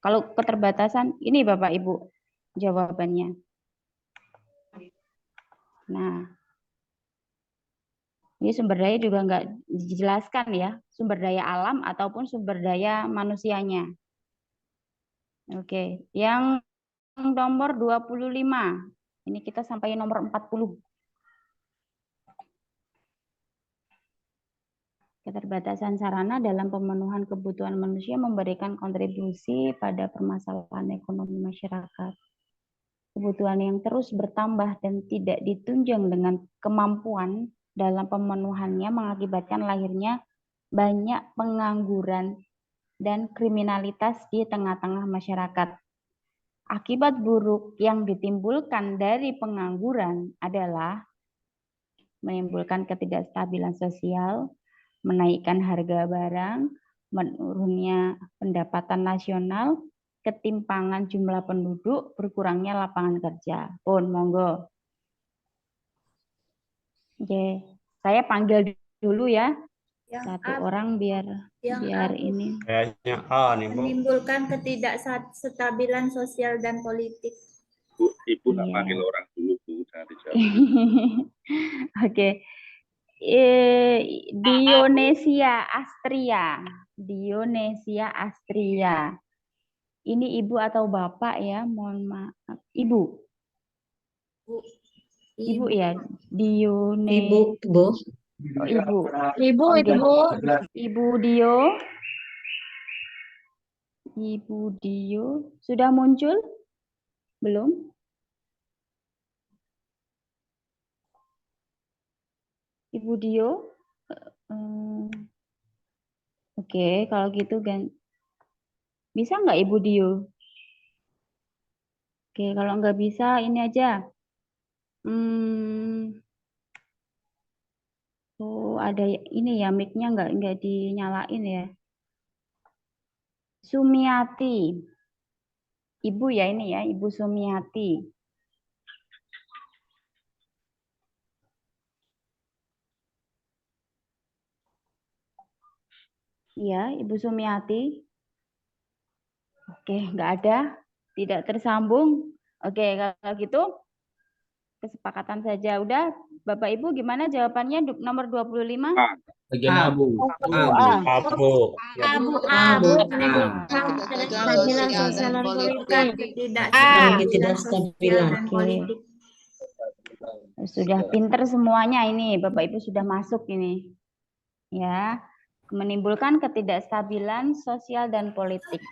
Kalau keterbatasan ini Bapak Ibu jawabannya. Nah, ini sumber daya juga nggak dijelaskan ya, sumber daya alam ataupun sumber daya manusianya. Oke, yang nomor 25. Ini kita sampai nomor 40. Keterbatasan sarana dalam pemenuhan kebutuhan manusia memberikan kontribusi pada permasalahan ekonomi masyarakat. Kebutuhan yang terus bertambah dan tidak ditunjang dengan kemampuan dalam pemenuhannya mengakibatkan lahirnya banyak pengangguran dan kriminalitas di tengah-tengah masyarakat. Akibat buruk yang ditimbulkan dari pengangguran adalah menimbulkan ketidakstabilan sosial, menaikkan harga barang, menurunnya pendapatan nasional, ketimpangan jumlah penduduk, berkurangnya lapangan kerja. Monggo. Oke, saya panggil dulu ya. Satu orang biar ini. Kayaknya A nih, Bu. Menimbulkan ketidakstabilan sosial dan politik. Bu, Ibu nak Iya. panggil orang dulu, Bu, jangan dijawab. Oke. Dionesia Astria. Dionesia Astria. Ini ibu atau bapak ya? Mohon maaf. Ibu. Ibu ya. Ibu, Bu. Oh, ibu. Ibu itu, Bu. Ibu Dio. Ibu Dio sudah muncul? Belum? Ibu Dio. Oke, kalau gitu bisa nggak Ibu Dio? Oke, kalau nggak bisa ini aja. Oh, ada ini ya, mic-nya nggak dinyalain ya. Sumiati. Ibu ya ini ya, Ibu Sumiati. Iya, Ibu Sumiati. Oke, nggak ada. Tidak tersambung. Oke, kalau gitu kesepakatan saja. Udah, Bapak Ibu gimana jawabannya nomor 25? Bagian abu. Abu. Menimbulkan ketidakstabilan sosial dan politik. Ketidakstabilan. Sudah pinter semuanya ini, Bapak Ibu sudah masuk ini. Ya, menimbulkan ketidakstabilan sosial dan politik.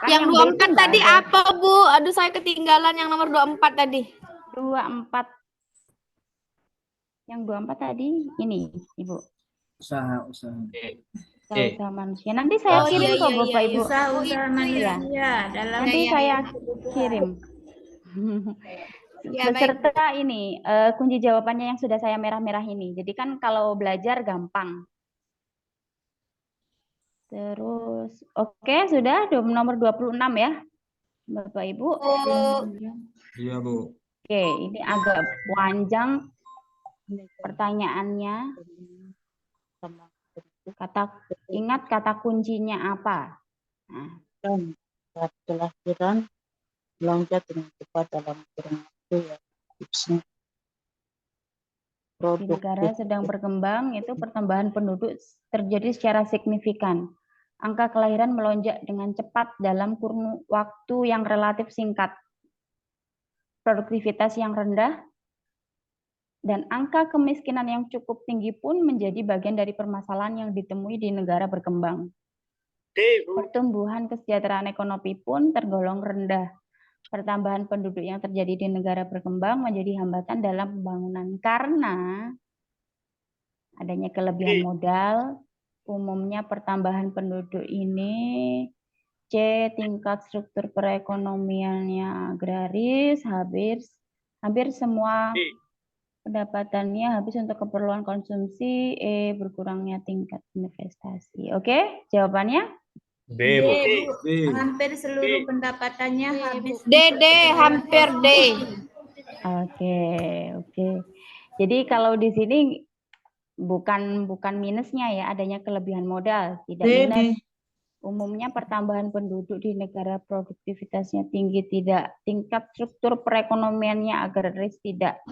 Yang 24 tadi apa, Bu? Aduh, saya ketinggalan yang nomor 24 tadi. 24. Yang 24 tadi ini, Ibu. Usaha. Usaha manusia. Nanti saya kirim kok Bapak Ibu. Usaha manusia dalam Nanti saya kirim. Beserta ini kunci jawabannya yang sudah saya merah-merah ini. Jadi kan kalau belajar gampang. Terus oke, sudah nomor 26 ya. Bapak Ibu. Iya, Bu. Oke, ini agak panjang pertanyaannya. Ingat kata kuncinya apa? Nah. Kelahiran melonjak dengan cepat dalam kurun waktu ya. Di negara sedang berkembang itu pertambahan penduduk terjadi secara signifikan. Angka kelahiran melonjak dengan cepat dalam kurun waktu yang relatif singkat. Produktivitas yang rendah dan angka kemiskinan yang cukup tinggi pun menjadi bagian dari permasalahan yang ditemui di negara berkembang. Pertumbuhan kesejahteraan ekonomi pun tergolong rendah. Pertambahan penduduk yang terjadi di negara berkembang menjadi hambatan dalam pembangunan karena adanya kelebihan modal. Umumnya pertambahan penduduk ini tingkat struktur perekonomiannya agraris, hampir semua pendapatannya habis untuk keperluan konsumsi, berkurangnya tingkat investasi. Oke, jawabannya? D, Bu. Hampir seluruh pendapatannya habis. Hampir D. Oke. Jadi kalau di sini bukan minusnya ya, adanya kelebihan modal, tidak minus. Umumnya pertambahan penduduk di negara produktivitasnya tinggi tidak, tingkat struktur perekonomiannya agraris tidak.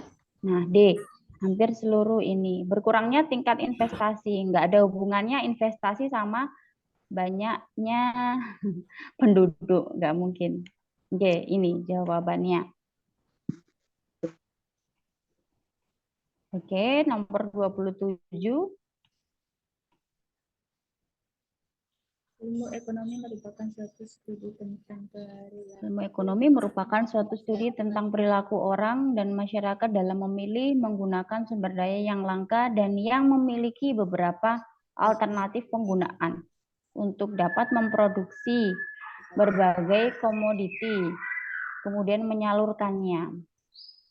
Nah, D, hampir seluruh ini. Berkurangnya tingkat investasi, nggak ada hubungannya investasi sama banyaknya penduduk, nggak mungkin. Oke, ini jawabannya. Oke, nomor 27. Ilmu ekonomi merupakan suatu studi tentang perilaku orang dan masyarakat dalam memilih menggunakan sumber daya yang langka dan yang memiliki beberapa alternatif penggunaan untuk dapat memproduksi berbagai komoditi, kemudian menyalurkannya,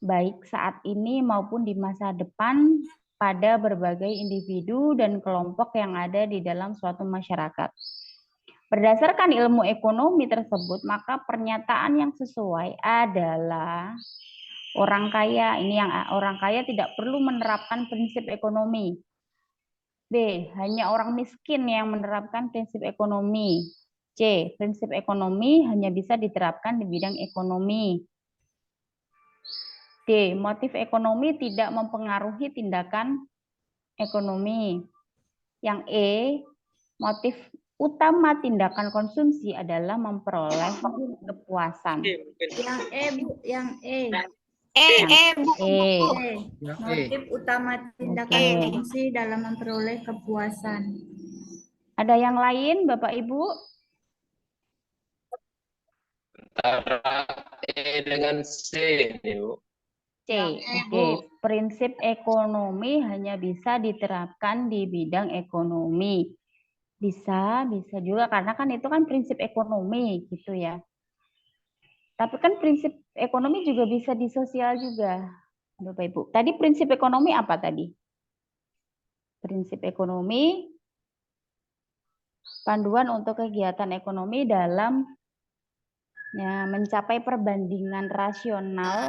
baik saat ini maupun di masa depan pada berbagai individu dan kelompok yang ada di dalam suatu masyarakat. Berdasarkan ilmu ekonomi tersebut, maka pernyataan yang sesuai adalah orang kaya. Ini yang orang kaya tidak perlu menerapkan prinsip ekonomi. B. Hanya orang miskin yang menerapkan prinsip ekonomi. C. Prinsip ekonomi hanya bisa diterapkan di bidang ekonomi. D. Motif ekonomi tidak mempengaruhi tindakan ekonomi. Yang E. Motif utama tindakan konsumsi adalah memperoleh kepuasan. Yang E, Bu. Yang E. Bu. Motif utama tindakan konsumsi dalam memperoleh kepuasan. Ada yang lain, Bapak Ibu? Antara E dengan C, nih, Bu. C. Oke. Prinsip ekonomi hanya bisa diterapkan di bidang ekonomi. Bisa juga karena kan itu kan prinsip ekonomi gitu ya. Tapi kan prinsip ekonomi juga bisa di sosial juga, Bapak Ibu. Tadi prinsip ekonomi apa tadi? Prinsip ekonomi panduan untuk kegiatan ekonomi dalam ya, mencapai perbandingan rasional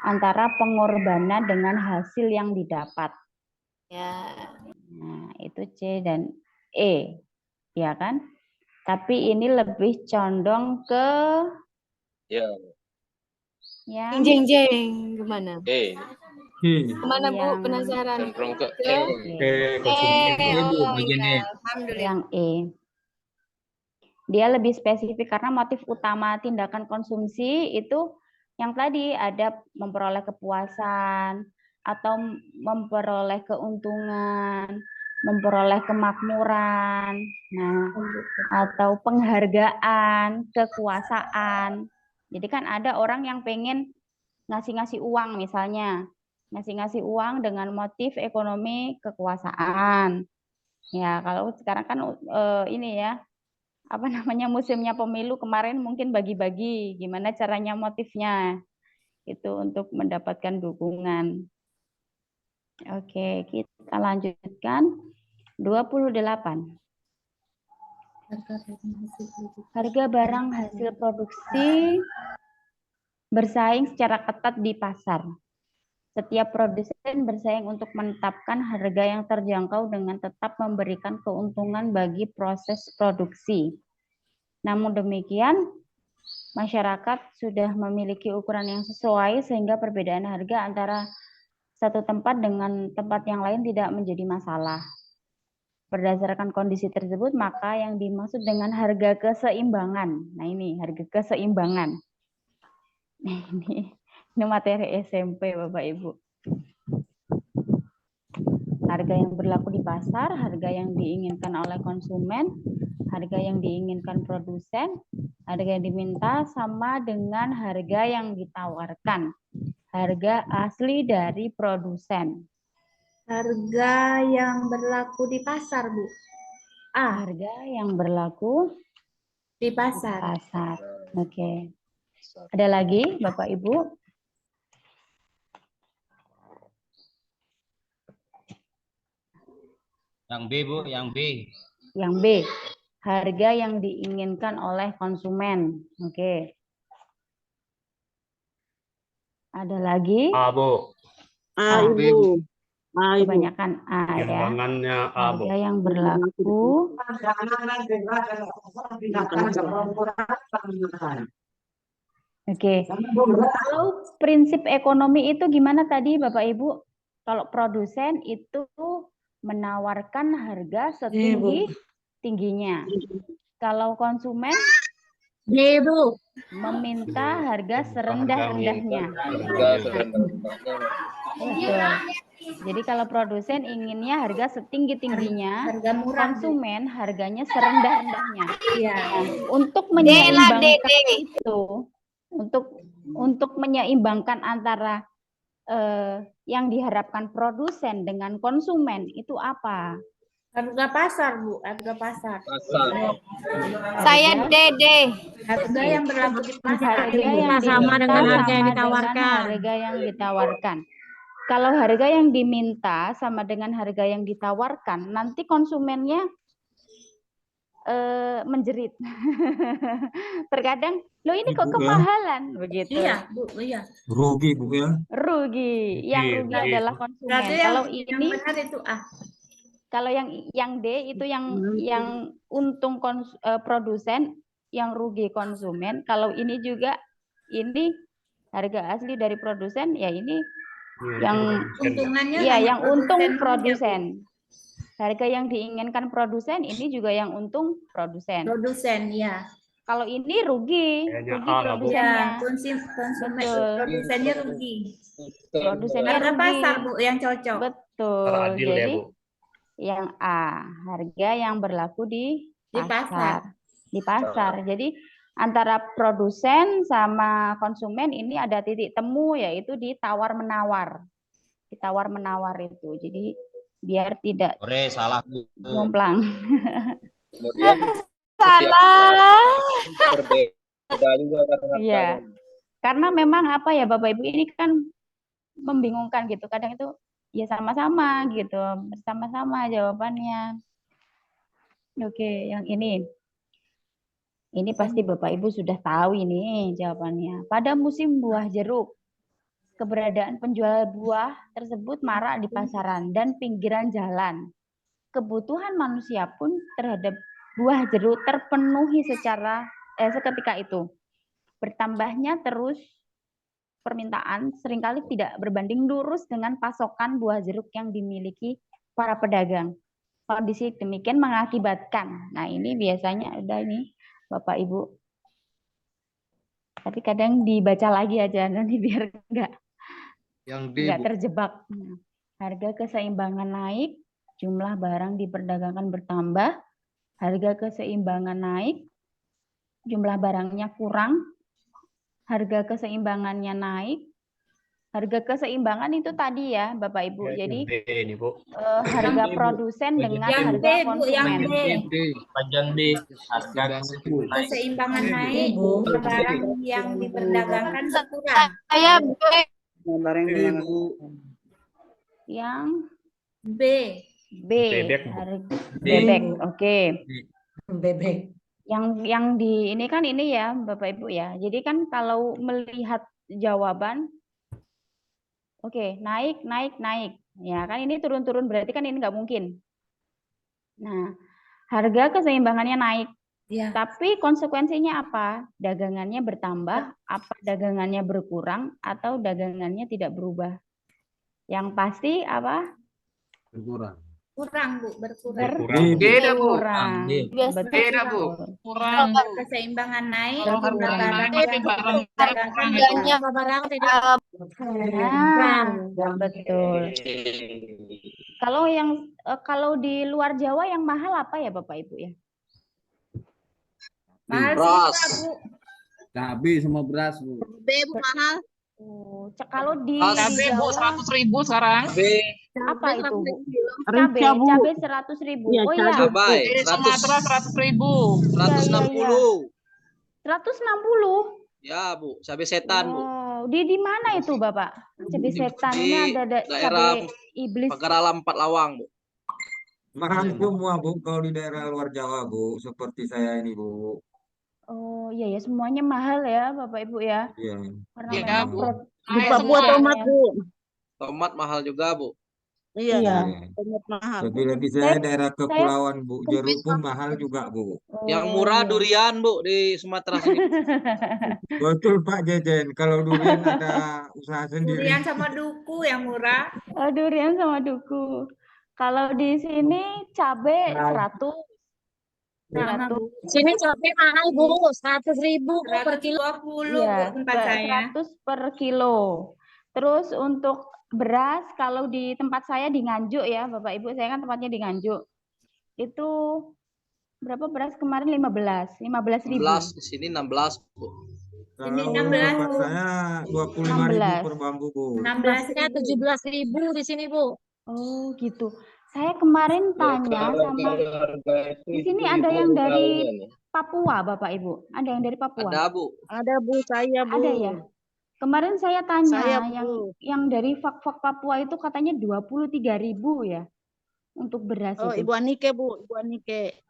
antara pengorbanan dengan hasil yang didapat. Ya. Nah, itu C dan E, ya kan? Tapi ini lebih condong ke Ya. yang Jeng, gimana? E. Kemana Bu? Penasaran. Cenderung ke E. Yang E. Dia lebih spesifik karena motif utama tindakan konsumsi itu yang tadi ada memperoleh kepuasan atau memperoleh keuntungan, memperoleh kemakmuran, nah, atau penghargaan, kekuasaan. Jadi kan ada orang yang pengen ngasih-ngasih uang misalnya, ngasih-ngasih uang dengan motif ekonomi kekuasaan. Ya kalau sekarang kan ini ya, apa namanya musimnya pemilu kemarin mungkin bagi-bagi gimana caranya motifnya itu untuk mendapatkan dukungan. Oke, kita lanjutkan 28. Harga barang hasil produksi bersaing secara ketat di pasar. Setiap produsen bersaing untuk menetapkan harga yang terjangkau dengan tetap memberikan keuntungan bagi proses produksi. Namun demikian, masyarakat sudah memiliki ukuran yang sesuai sehingga perbedaan harga antara satu tempat dengan tempat yang lain tidak menjadi masalah. Berdasarkan kondisi tersebut, maka yang dimaksud dengan harga keseimbangan. Nah ini, harga keseimbangan. Ini materi SMP, Bapak Ibu. Harga yang berlaku di pasar, harga yang diinginkan oleh konsumen, harga yang diinginkan produsen, harga yang diminta sama dengan harga yang ditawarkan. Harga asli dari produsen. Harga yang berlaku di pasar, Bu. A. Harga yang berlaku di pasar. Oke. Ada lagi, Bapak Ibu? Yang B, Bu, yang B. Yang B. Harga yang diinginkan oleh konsumen. Oke. Ada lagi? A, Bu. A, Ibu. Kebanyakan A ya. Timbangannya A, Bu. Harga yang berlaku. Oke. Kalau prinsip ekonomi itu gimana tadi Bapak Ibu? Kalau produsen itu menawarkan harga setinggi-tingginya. Kalau konsumen meminta harga serendah-rendahnya. Betul. Jadi kalau produsen inginnya harga setinggi-tingginya, Harga murah, Bu. konsumen harganya serendah-rendahnya. Iya. Nah, untuk Dela, menyeimbangkan Dede. itu, untuk menyeimbangkan antara yang diharapkan produsen dengan konsumen itu apa? Harga pasar, Bu, harga pasar. Saya Dede. Harga yang berlaku di pasar. Harga yang sama dengan harga yang diminta sama dengan ditawarkan. harga yang ditawarkan. Kalau harga yang diminta sama dengan harga yang ditawarkan, nanti konsumennya menjerit. Terkadang, lo ini kok kemahalan begitu. Iya, Bu, iya. Rugi, Bu ya. Rugi. Yang rugi adalah konsumen. Berarti Kalau yang ini benar itu A. kalau yang D itu yang untung produsen, yang rugi konsumen. Kalau ini juga ini harga asli dari produsen, ya ini yang Untungannya ya hanya yang untung produsen. produsen. Harga yang diinginkan produsen ini juga yang untung produsen. Produsen, ya. Kalau ini rugi produsennya. Ya, konsumen Betul. produsennya rugi. Produsennya Harga rugi. pasar, Bu, yang cocok. Betul. Adil ya, Jadi Bu. yang A, harga yang berlaku di pasar. Di pasar. Jadi antara produsen sama konsumen ini ada titik temu, yaitu di tawar-menawar. Di tawar-menawar itu. Jadi biar tidak salah. jomplang. Kemudian Salah. berbeda juga karena Iya. Karena memang apa ya Bapak Ibu, ini kan membingungkan gitu. Kadang itu ya sama-sama gitu, bersama-sama jawabannya. Oke, yang ini. Ini pasti Bapak Ibu sudah tahu ini jawabannya. Pada musim buah jeruk, keberadaan penjual buah tersebut marak di pasaran dan pinggiran jalan. Kebutuhan manusia pun terhadap buah jeruk terpenuhi seketika itu. Bertambahnya terus permintaan seringkali tidak berbanding lurus dengan pasokan buah jeruk yang dimiliki para pedagang. Kondisi demikian mengakibatkan, nah ini biasanya ada ini Bapak Ibu. Tapi kadang dibaca lagi aja nanti biar nggak terjebak. Harga keseimbangan naik, jumlah barang diperdagangkan bertambah, harga keseimbangan naik, jumlah barangnya kurang, harga keseimbangannya naik. Harga keseimbangan itu tadi ya Bapak Ibu. Jadi ini, Bu. Harga produsen dengan Yang harga B, Bu, yang konsumen. B. Bagian B, harga Keseimbangan naik, barang yang diperdagangkan berkurang. Saya B. Yang B. Bebek, Bu. Bebek. Oke. Bebek. Yang di ini kan ini ya Bapak Ibu ya. Jadi kan kalau melihat jawaban, oke, naik. Ya kan ini turun-turun berarti kan ini nggak mungkin. Nah, harga keseimbangannya naik. Ya. Tapi konsekuensinya apa? Dagangannya bertambah, apa dagangannya berkurang, atau dagangannya tidak berubah? Yang pasti apa? Berkurang. Kurang, Bu, berkurang. Beda, Bu. Berkurang. Beda, Bu. Kurang. Keseimbangan naik, jumlah barang Harganya barang tidak betul. Kalau di luar Jawa yang mahal apa ya Bapak Ibu ya? mahal Beras. sih, Bu. Cabai sama beras, Bu. Bu mahal. Kalau di Cabai, Bu, Jawa 100.000 sekarang. apa itu Bu? Rica, Bu. Cabai 100.000. Iya, Oh iya. Cabai Di Sumatera 100.000. 160. 160. Ya, Bu. Cabai setan, Bu. Wow, di mana itu Bapak? Cabai setan ini ada daerah cabai iblis. Pagar Alam 4 Lawang, Bu. Mahal semua, Bu, kalau di daerah luar Jawa, Bu, seperti saya ini, Bu. Oh iya ya, semuanya mahal ya Bapak Ibu ya. Iya. Karena Iya, memang Bu. Di Papua tomat, Bu. Tomat mahal juga, Bu. Iya, tomat mahal. Lebih-lebih saya daerah kepulauan, Bu. Jeruk pun mahal juga, Bu. Yang murah durian, Bu, di Sumatera sini. Betul, Pak Jejen. Kalau durian ada usaha sendiri. Durian sama duku yang murah. Durian sama duku. Kalau di sini cabai 100. Sama, Bu. Sini cabai mahal Bu, 100.000 per kilo. 120, Iya, Bu, tempat saya. 100 per kilo. Terus untuk beras kalau di tempat saya di Nganjuk ya, Bapak Ibu, saya kan tempatnya di Nganjuk. Itu berapa beras kemarin 15.000. 16, di sini 16, Bu. Kalau 16, tempat Bu. saya 25.000 per 16. bambu, Bu. 16-nya 17.000 di sini, Bu. Oh, gitu. Saya kemarin tanya sama di sini ada yang dari Papua, Bapak Ibu. Ada yang dari Papua? Ada, Bu. Ada Bu, saya Bu. Ada ya? Kemarin saya tanya Saya, yang Bu. dari Fak-Fak Papua itu katanya 23.000 ya untuk beras Oh, itu. Ibu Anike, Bu. Ibu Anike.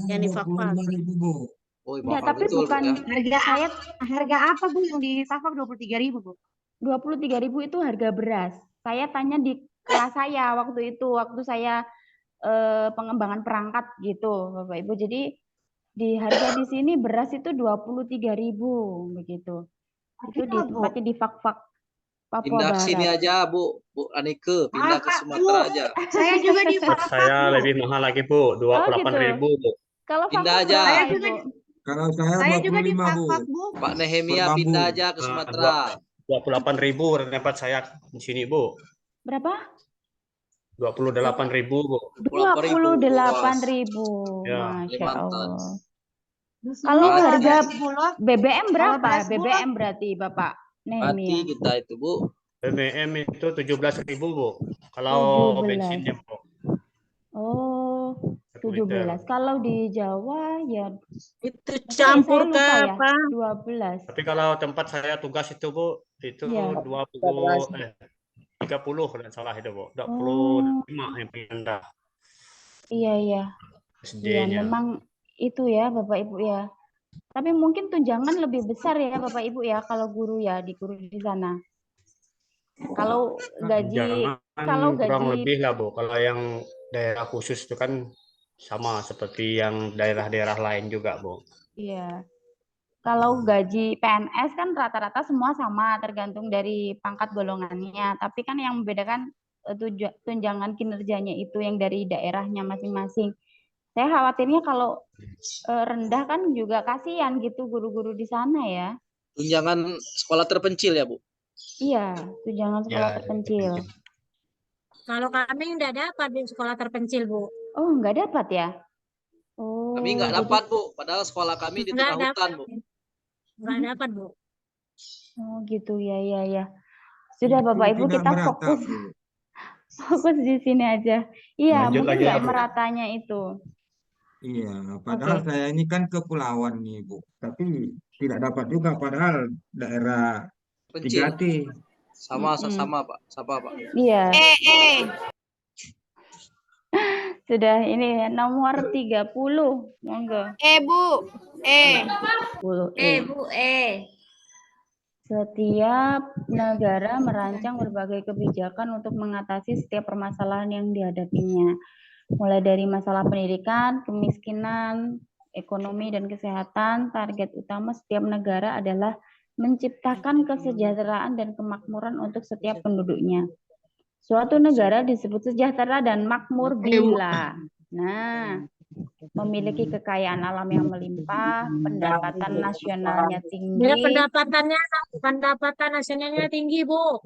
Yang di Fak-Fak. 25.000, Bu. Oh, Enggak, mahal tapi betul, Bu, bukan ya. harga apa Bu yang di Fak-Fak 23.000, Bu? 23.000 itu harga beras. Saya tanya di kelas saya waktu itu, waktu saya pengembangan perangkat gitu, Bapak Ibu. Jadi di harga di sini beras itu 23.000 begitu. Itu di tempatnya di Fak-Fak Papua Pindah ke sini Barat. aja, Bu. Bu Anike, pindah ke Sumatera aja. Saya juga di Tempat saya lebih mahal lagi, Bu. 28.000, Bu. Kalau Pindah Fak-Fak berapa, aja. Ibu? Kalau saya 25, Bu. Pak Nehemia Per bambu. pindah aja ke Sumatera. 28.000 tempat saya di sini, Bu. Berapa? 28.000, Bu. 28.000. Ya. Masya Allah. Kalau harga BBM berapa? BBM berarti Bapak Mati Nehemia. kita itu, Bu. BBM itu 17.000, Bu. Kalau 17. bensinnya, Bu. Oh, 1 liter. 17. Kalau di Jawa ya Itu saya campur lupa ke ya, apa? 12. Tapi kalau tempat saya tugas itu, Bu, itu Ya. 30 kalau salah itu, Bu. Oh, 25 yang paling rendah iya iya. Iya, SD-nya. memang itu ya Bapak Ibu ya. Tapi mungkin tunjangan lebih besar ya Bapak Ibu ya kalau guru ya di guru di sana. Kalau gaji Jangan kurang lebih lah, Bu. Kalau yang daerah khusus itu kan sama seperti yang daerah-daerah lain juga, Bu. iya. Kalau gaji PNS kan rata-rata semua sama tergantung dari pangkat golongannya. Tapi kan yang membedakan tunjangan kinerjanya itu yang dari daerahnya masing-masing. Saya khawatirnya kalau rendah kan juga kasihan gitu guru-guru di sana ya. Tunjangan sekolah terpencil ya, Bu? Iya, tunjangan sekolah terpencil. Kalau kami nggak dapat di sekolah terpencil, Bu. Oh, nggak dapat ya? Oh, Kami nggak jadi dapat, Bu. Padahal sekolah kami di nggak tengah hutan, dapat. Bu. Nggak dapat, Bu. oh gitu ya ya ya. Sudah Bapak Ibu Tidak kita merata, fokus Bu. fokus di sini aja. Iya, Lanjut mungkin lagi, nggak Bu. meratanya itu. Iya, padahal Oke. saya ini kan kepulauan nih, Bu. Tapi tidak dapat juga, padahal daerah Pencil. 3T. Sama, Mm-mm. sama, Pak. Sama, Pak. Iya. Sudah ini ya, nomor 30. Monggo. Bu. 10E. Bu. Setiap negara merancang berbagai kebijakan untuk mengatasi setiap permasalahan yang dihadapinya. Mulai dari masalah pendidikan, kemiskinan, ekonomi, dan kesehatan, target utama setiap negara adalah menciptakan kesejahteraan dan kemakmuran untuk setiap penduduknya. Suatu negara disebut sejahtera dan makmur bila memiliki kekayaan alam yang melimpah, pendapatan nasionalnya tinggi. Dia pendapatan nasionalnya tinggi, Bu.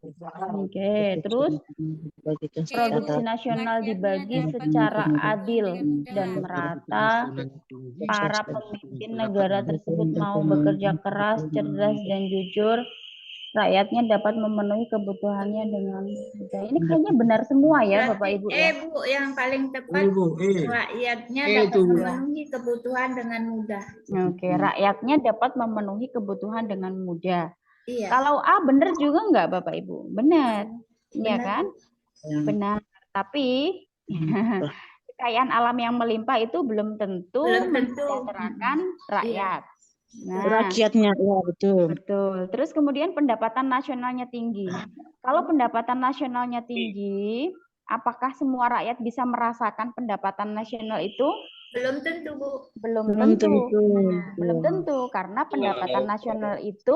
Oke, terus produksi nasional dibagi secara adil dan merata. Para pemimpin negara tersebut mau bekerja keras, cerdas, dan jujur. Rakyatnya dapat memenuhi kebutuhannya dengan mudah. Ini kayaknya benar semua ya, Bapak Ibu ya. Bu, yang paling tepat rakyatnya dapat memenuhi kebutuhan dengan mudah. Oke, rakyatnya dapat memenuhi kebutuhan dengan mudah. Iya. Kalau A benar juga nggak Bapak Ibu? Benar, ya kan? Benar. Tapi kekayaan alam yang melimpah itu belum tentu mensejahterakan rakyat. Nah, Rakyatnya, ya betul. betul. Terus kemudian pendapatan nasionalnya tinggi. Kalau pendapatan nasionalnya tinggi, apakah semua rakyat bisa merasakan pendapatan nasional itu? Belum tentu, Bu. Belum tentu. Belum tentu karena pendapatan nasional itu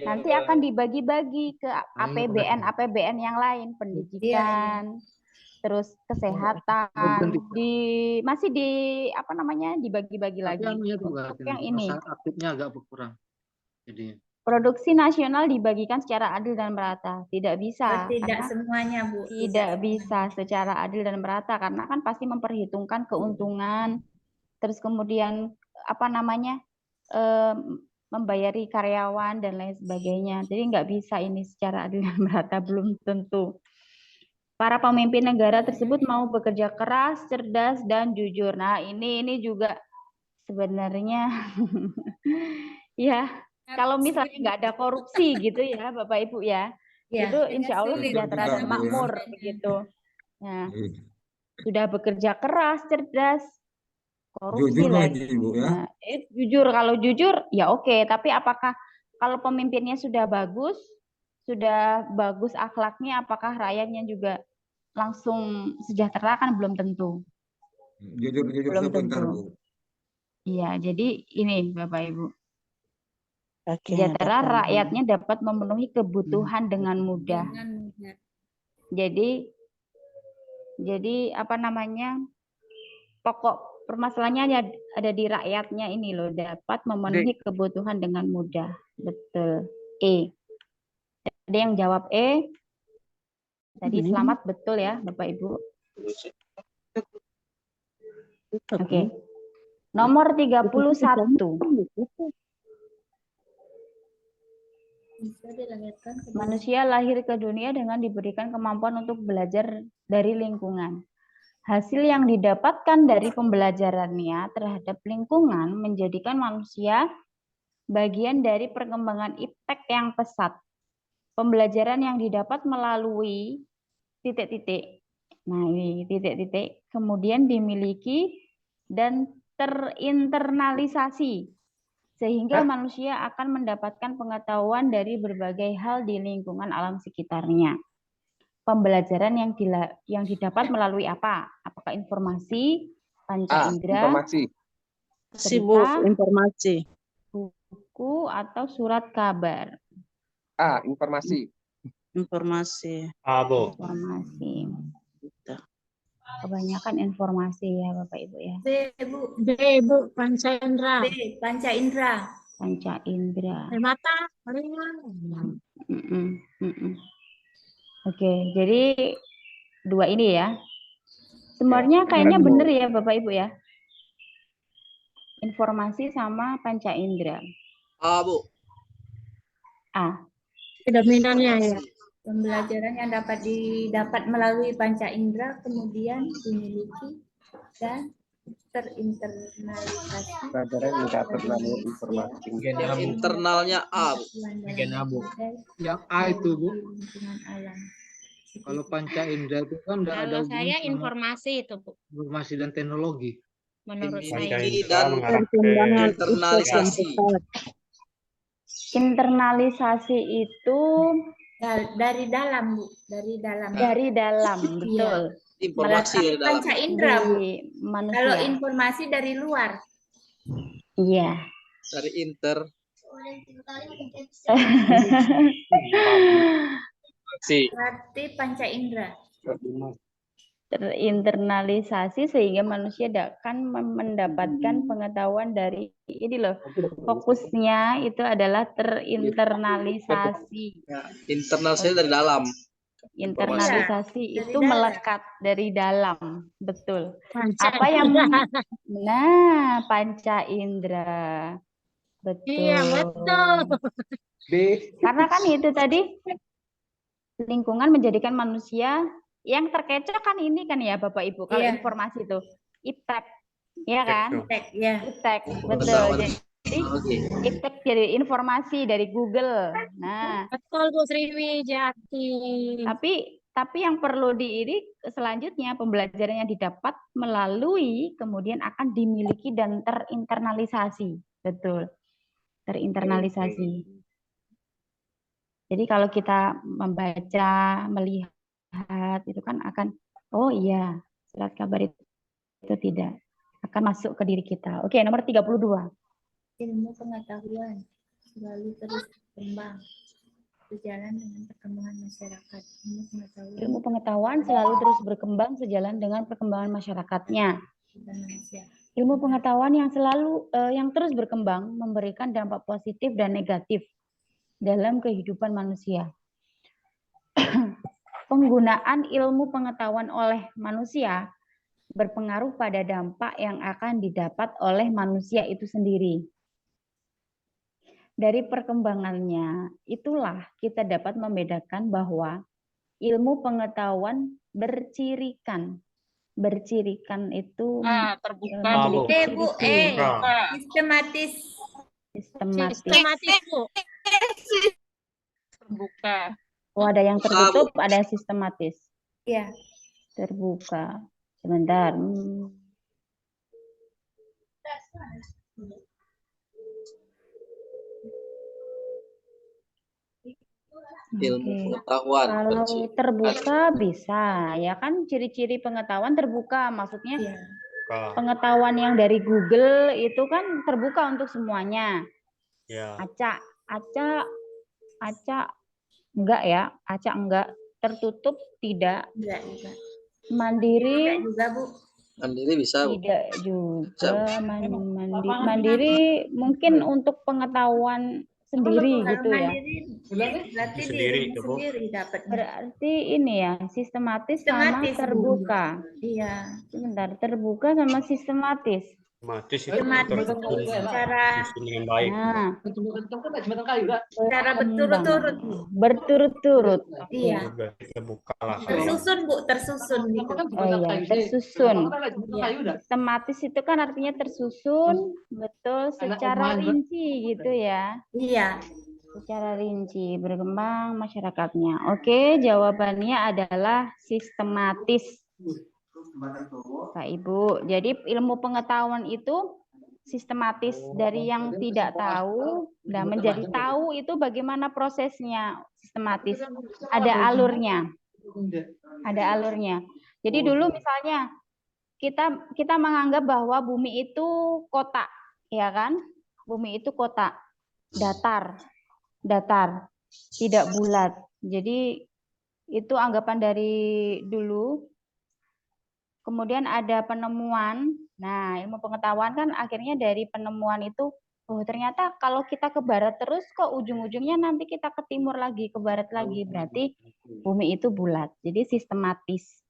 nanti akan dibagi-bagi ke APBN yang lain, pendidikan, terus kesehatan, masih dibagi-bagi lagi. Untuk yang ini. Aktifnya agak berkurang. Jadi Produksi nasional dibagikan secara adil dan merata. Tidak bisa. Tidak karena semuanya, Bu. tidak bisa secara adil dan merata karena kan pasti memperhitungkan keuntungan, terus kemudian apa namanya membayari karyawan dan lain sebagainya. Jadi nggak bisa ini secara adil dan merata, belum tentu. Para pemimpin negara tersebut mau bekerja keras, cerdas, dan jujur. Nah ini juga sebenarnya ya kalau misalnya nggak ada korupsi gitu ya Bapak Ibu ya, Ya, itu insya Allah sejahtera dan makmur begitu. Nah, sudah bekerja keras, cerdas, korupsi Jujur lagi. lagi, Bu, ya. Nah, jujur, kalau jujur ya oke, tapi apakah kalau pemimpinnya sudah bagus akhlaknya, apakah rakyatnya juga langsung sejahtera? Kan belum tentu. Jujur Belum sebentar, tentu. Bu. Iya, jadi ini Bapak Ibu. Oke, Sejahtera Bapak Ibu. rakyatnya dapat memenuhi kebutuhan dengan mudah. Jadi apa namanya? Pokok permasalahannya ada di rakyatnya ini loh, dapat memenuhi kebutuhan dengan mudah. Betul. E. Ada yang jawab E. Tadi selamat betul ya, Bapak Ibu. Oke. Nomor 31. Manusia lahir ke dunia dengan diberikan kemampuan untuk belajar dari lingkungan. Hasil yang didapatkan dari pembelajarannya terhadap lingkungan menjadikan manusia bagian dari perkembangan iptek yang pesat. Pembelajaran yang didapat melalui titik-titik. Nah, ini titik-titik kemudian dimiliki dan terinternalisasi sehingga manusia akan mendapatkan pengetahuan dari berbagai hal di lingkungan alam sekitarnya. Pembelajaran yang didapat melalui apa? Apakah informasi, panca indera, Informasi. cerita, Informasi. buku, atau surat kabar? Informasi. Informasi. Bu. Informasi. Kebanyakan informasi ya Bapak Ibu ya. B, Bu. B, Bu, panca indera. B, panca indera. Panca indera. Mata, telinga. Oke, jadi dua ini ya. Sebenarnya kayaknya benar ya Bapak Ibu ya. Informasi sama panca indera. Bu. Predominannya ya. Pembelajaran yang didapat melalui panca indera kemudian dimiliki dan terinternalisasi. Pelajaran yang dapat melalui informasi. Internalnya A, Bu. Bagian A, Bu. Yang A itu, Bu. Kalau panca indera itu kan tidak ada Kalau saya hubungan sama informasi itu, Bu. informasi dan teknologi. Menurut saya. Dan internalisasi. Internalisasi itu dari dalam, Bu. Dari dalam. Dari dalam, betul. Informasi dari dalam. Panca indera, Bu. Manusia. Kalau informasi dari luar. Iya. Dari inter. Berarti panca indera. Terinternalisasi sehingga manusia akan mendapatkan pengetahuan dari ini loh. Fokusnya itu adalah terinternalisasi. Internalisasi dari dalam. Internalisasi Dari itu dalam. melekat dari dalam, betul. Panca Apa yang indera. panca indera. Betul. Iya, betul. Karena kan itu tadi lingkungan menjadikan manusia yang terkecoh kan ini kan ya Bapak Ibu. Kalau Iya. informasi itu iptek, ya kan? Iptek, ya. Iptek, betul. Jadi iptek jadi informasi dari Google. Nah, Betul Bu Sriwijati. tapi yang perlu selanjutnya pembelajaran yang didapat melalui kemudian akan dimiliki dan terinternalisasi. Betul. Terinternalisasi. Jadi kalau kita membaca, melihat itu kan akan oh iya, surat kabar itu tidak akan masuk ke diri kita. Oke, nomor 32. Ilmu pengetahuan selalu terus berkembang sejalan dengan perkembangan masyarakat. Ilmu pengetahuan selalu terus berkembang sejalan dengan perkembangan masyarakatnya. Ilmu pengetahuan yang terus berkembang memberikan dampak positif dan negatif dalam kehidupan manusia. Penggunaan ilmu pengetahuan oleh manusia berpengaruh pada dampak yang akan didapat oleh manusia itu sendiri. Dari perkembangannya, itulah kita dapat membedakan bahwa ilmu pengetahuan bercirikan. Bercirikan itu terbuka, Bu. memiliki Bu, ciri-ciri. sistematis. Sistematis, Bu. Terbuka. Oh, ada yang tertutup, ada yang sistematis. Iya. Terbuka. Sebentar. Ilmu Oke. pengetahuan Kalau terbuka bisa, ya kan ciri-ciri pengetahuan terbuka, maksudnya pengetahuan yang dari Google itu kan terbuka untuk semuanya. Ya. Acak enggak ya, acak enggak, tertutup tidak. Enggak juga. Mandiri Enggak juga, Bu. Mandiri bisa, Bu. tidak juga. Mandiri mungkin untuk pengetahuan sendiri Kalau gitu ya. mandiri berarti Sendiri diri itu, Bu. sendiri dapat. Berarti ini ya, sistematis sama Sistematis, Bu. terbuka. Iya. Sebentar, terbuka sama sistematis. Sistematis itu Sistematis tersusun secara dengan baik. Nah, secara berturut-turut, Bu. berturut-turut. Iya. Terbuka lah. Tersusun, Bu, tersusun gitu. Oh iya, tersusun. Sistematis itu kan artinya tersusun, betul, secara rinci gitu ya. Iya. Secara rinci, berkembang masyarakatnya. Oke, jawabannya adalah sistematis. Pak Ibu, jadi ilmu pengetahuan itu sistematis dari yang tidak tahu dan menjadi tahu itu bagaimana prosesnya sistematis. Ada alurnya. Ada alurnya. Jadi dulu misalnya kita menganggap bahwa bumi itu kotak, ya kan? Bumi itu kotak, datar, tidak bulat. Jadi itu anggapan dari dulu. Kemudian ada penemuan. Nah, ilmu pengetahuan kan akhirnya dari penemuan itu, oh ternyata kalau kita ke barat terus kok ujung-ujungnya nanti kita ke timur lagi, ke barat lagi. Berarti bumi itu bulat. Jadi sistematis.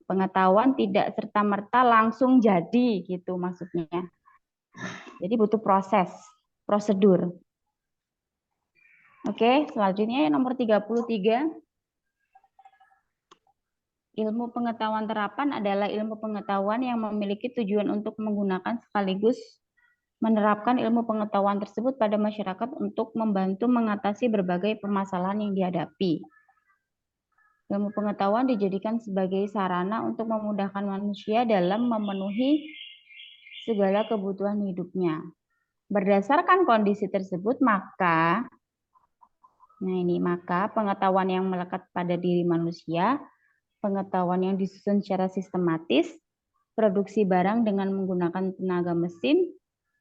Pengetahuan tidak serta-merta langsung jadi gitu maksudnya. Jadi butuh proses, prosedur. Oke, selanjutnya nomor 33. Ilmu pengetahuan terapan adalah ilmu pengetahuan yang memiliki tujuan untuk menggunakan sekaligus menerapkan ilmu pengetahuan tersebut pada masyarakat untuk membantu mengatasi berbagai permasalahan yang dihadapi. Ilmu pengetahuan dijadikan sebagai sarana untuk memudahkan manusia dalam memenuhi segala kebutuhan hidupnya. Berdasarkan kondisi tersebut, maka pengetahuan yang melekat pada diri manusia, pengetahuan yang disusun secara sistematis, produksi barang dengan menggunakan tenaga mesin,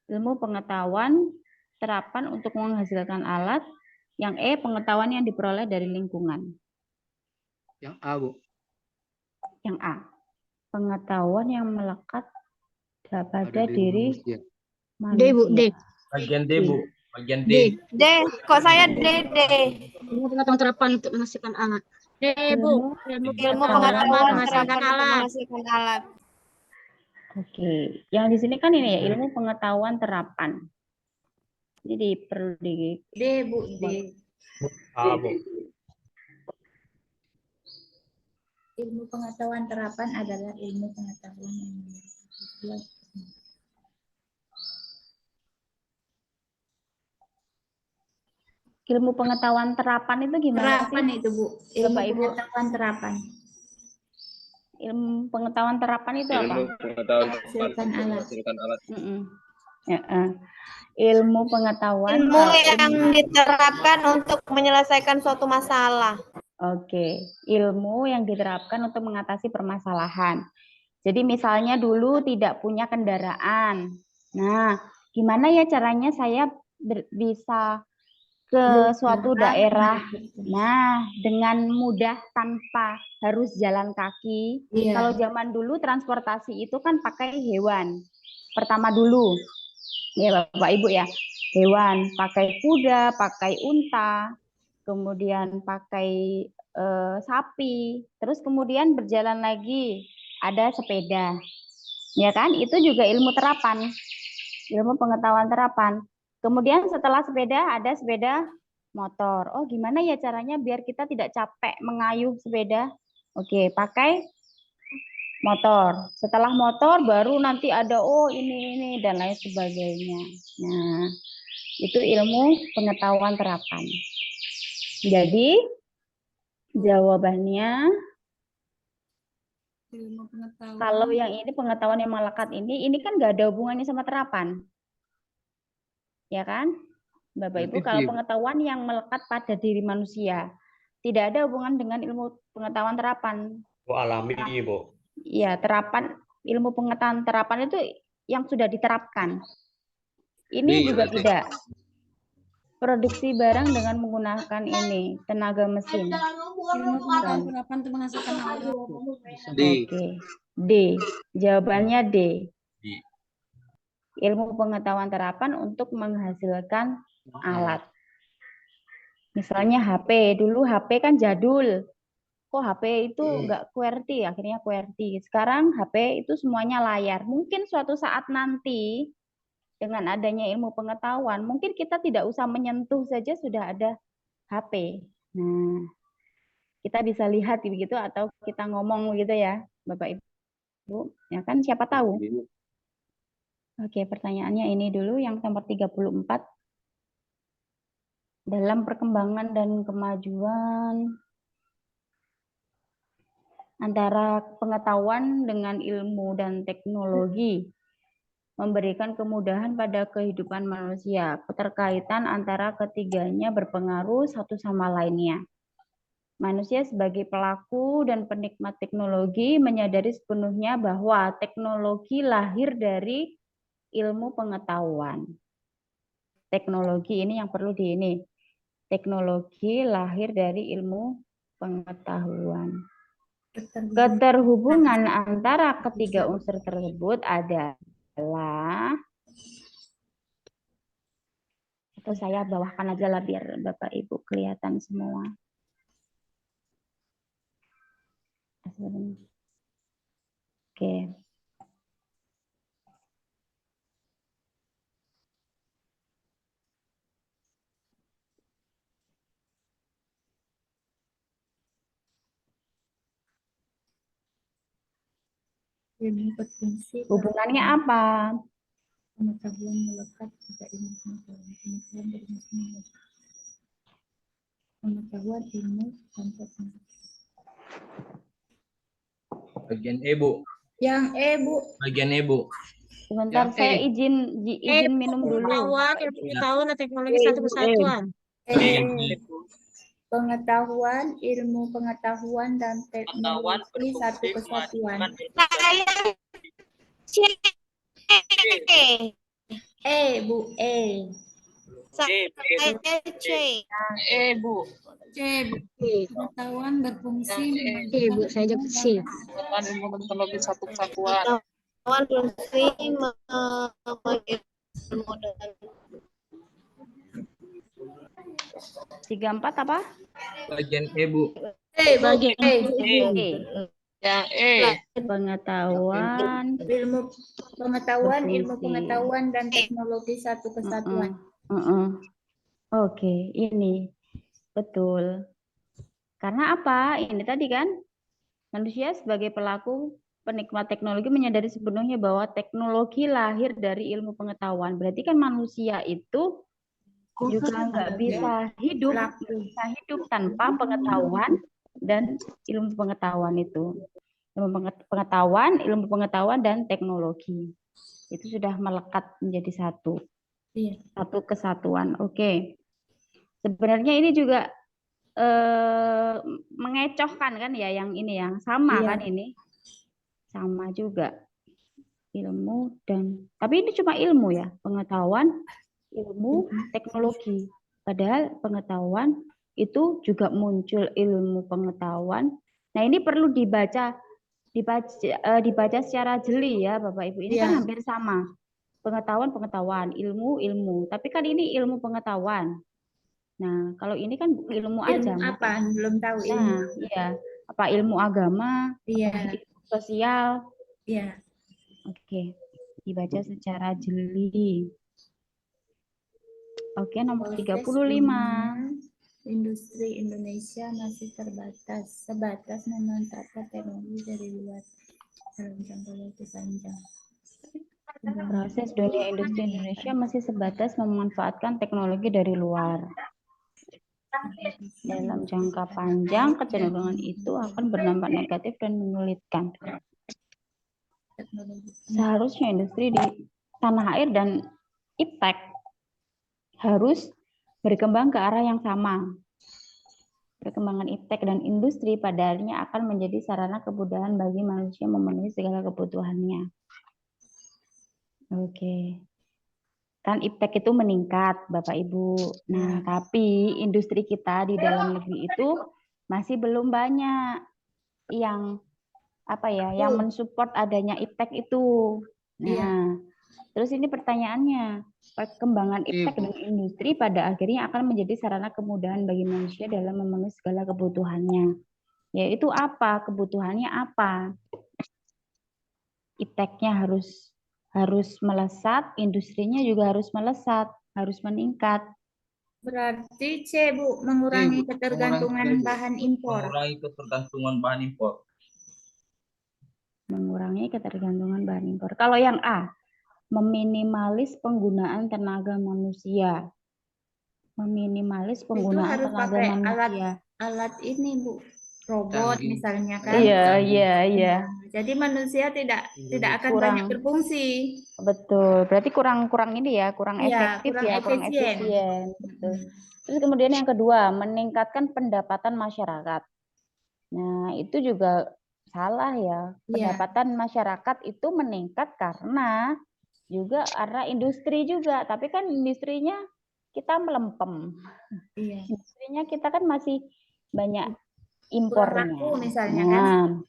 ilmu pengetahuan terapan untuk menghasilkan alat, yang pengetahuan yang diperoleh dari lingkungan. Yang A, Bu. Yang A, pengetahuan yang melekat pada diri manusia. D, Bu, D. Bagian D, Bu. Bagian D. D, kok saya D. Ilmu pengetahuan terapan untuk menghasilkan alat. D, Bu. Ilmu pengetahuan menghasilkan terapan untuk alat. menghasilkan alat. Oke, yang di sini kan ini ya, ilmu pengetahuan terapan. Jadi perlu di D, Bu, D. A, Bu. Ilmu pengetahuan terapan adalah ilmu pengetahuan yang memiliki ilmu pengetahuan terapan itu gimana terapan sih? itu, Bu. Ilmu Bapak, Ibu. pengetahuan terapan. Ilmu pengetahuan terapan itu apa? Ilmu pengetahuan Menghasilkan alat. menghasilkan alat. Ilmu pengetahuan. Ilmu yang diterapkan untuk menyelesaikan suatu masalah. Oke, ilmu yang diterapkan untuk mengatasi permasalahan. Jadi misalnya dulu tidak punya kendaraan. Nah, gimana ya caranya saya bisa ke suatu daerah? Nah, dengan mudah tanpa harus jalan kaki. Iya. Kalau zaman dulu transportasi itu kan pakai hewan. Pertama dulu. ya Bapak Ibu ya, hewan, pakai kuda, pakai unta, kemudian pakai sapi, terus kemudian berjalan lagi ada sepeda, ya kan? Itu juga ilmu terapan, ilmu pengetahuan terapan. Kemudian setelah sepeda ada sepeda motor. Oh, gimana ya caranya biar kita tidak capek mengayuh sepeda? Oke, pakai motor. Setelah motor baru nanti ada ini dan lain sebagainya. Nah, itu ilmu pengetahuan terapan. Jadi jawabannya kalau yang ini pengetahuan yang melekat ini kan nggak ada hubungannya sama terapan. Ya kan? Bapak Ibu, kalau pengetahuan yang melekat pada diri manusia tidak ada hubungan dengan ilmu pengetahuan terapan. Alami, Bu. Iya, terapan, ilmu pengetahuan terapan itu yang sudah diterapkan. Ini juga tidak. Produksi barang dengan menggunakan ini, tenaga mesin. Ilmu pengetahuan terapan untuk menghasilkan alat. Oke. D. Jawabannya D. Ilmu pengetahuan terapan untuk menghasilkan alat. Misalnya HP. Dulu HP kan jadul. Kok HP itu nggak QWERTY, akhirnya QWERTY. Sekarang HP itu semuanya layar. Mungkin suatu saat nanti dengan adanya ilmu pengetahuan, mungkin kita tidak usah menyentuh saja sudah ada HP. Nah, kita bisa lihat begitu atau kita ngomong gitu ya, Bapak Ibu. Ya kan, siapa tahu. Oke, pertanyaannya ini dulu yang nomor 34. Dalam perkembangan dan kemajuan antara pengetahuan dengan ilmu dan teknologi memberikan kemudahan pada kehidupan manusia. Keterkaitan antara ketiganya berpengaruh satu sama lainnya. Manusia sebagai pelaku dan penikmat teknologi menyadari sepenuhnya bahwa teknologi lahir dari ilmu pengetahuan. Teknologi ini yang perlu ini. Teknologi lahir dari ilmu pengetahuan. Keterhubungan antara ketiga unsur tersebut adalah, atau saya bawahkan aja lah biar Bapak Ibu kelihatan semua. Oke. Hubungannya apa? Pengetahuan melekat pada ilmu pengetahuan. Pengetahuan ilmu tanpa pengetahuan. Bagian E, Bu. Yang E, Bu. Bagian E, Bu. Sebentar, saya izin minum dulu. Pengetahuan, ilmu pengetahuan dan teknologi satu kesatuan. Pengetahuan, ilmu pengetahuan dan teknologi satu kesatuan. Bu, E. Bu. C, Bu. Pengetahuan berfungsi. Bu, saya jawab C. Ilmu teknologi satu kesatuan. Pengetahuan berfungsi Tiga empat apa? Bagian E, Bu. Bagian E. Yang E. Pengetahuan, ilmu pengetahuan dan teknologi satu kesatuan. Oke, ini betul. Karena apa? Ini tadi kan manusia sebagai pelaku penikmat teknologi menyadari sepenuhnya bahwa teknologi lahir dari ilmu pengetahuan. Berarti kan manusia itu juga nggak bisa hidup tanpa pengetahuan dan ilmu pengetahuan itu. Ilmu pengetahuan dan teknologi itu sudah melekat menjadi satu. Satu kesatuan. Oke. Sebenarnya ini juga mengecohkan kan ya yang ini yang sama kan ini. Sama juga. Ilmu dan tapi ini cuma ilmu ya, pengetahuan, ilmu, teknologi. Padahal pengetahuan itu juga muncul ilmu pengetahuan. Nah, ini perlu dibaca secara jeli ya, Bapak Ibu. Ini kan hampir sama. pengetahuan, ilmu. Tapi kan ini ilmu pengetahuan. Nah, kalau ini kan ilmu aja. Ilmu apa? Belum tahu ilmu. Nah, iya. Apa ilmu agama? Iya. Ilmu sosial? Iya. Oke. Dibaca secara jeli. Oke, nomor 35. Industri Indonesia masih sebatas memanfaatkan teknologi dari luar dalam jangka waktu panjang. Proses dunia industri Indonesia masih sebatas memanfaatkan teknologi dari luar. Dalam jangka panjang, kecenderungan itu akan berdampak negatif dan menyulitkan. Seharusnya industri di tanah air dan IPTEK harus berkembang ke arah yang sama. Perkembangan IPTEK dan industri pada akhirnya akan menjadi sarana kemudahan bagi manusia memenuhi segala kebutuhannya. Oke. Kan IPTEK itu meningkat, Bapak Ibu. Nah, tapi industri kita di dalam negeri itu masih belum banyak yang yang mensupport adanya IPTEK itu. Nah, terus ini pertanyaannya, perkembangan IPTEK dan industri pada akhirnya akan menjadi sarana kemudahan bagi manusia dalam memenuhi segala kebutuhannya. Yaitu apa? Kebutuhannya apa? IPTEK-nya harus melesat, industrinya juga harus melesat, harus meningkat. Berarti C, Bu, mengurangi ketergantungan bahan impor. Mengurangi ketergantungan bahan impor. Mengurangi ketergantungan bahan impor. Kalau yang A, meminimalis penggunaan tenaga manusia. Meminimalis penggunaan Itu harus tenaga pakai manusia. alat ini, Bu. Robot misalnya kan. Iya. Jadi manusia tidak akan banyak berfungsi. Betul. Berarti kurang ini ya, kurang efektif kurang efisien. Betul. Terus kemudian yang kedua, meningkatkan pendapatan masyarakat. Nah, itu juga salah ya. Pendapatan masyarakat itu meningkat karena industri juga. Tapi kan industrinya kita melempem. Industrinya kita kan masih banyak impornya. Laku misalnya kan.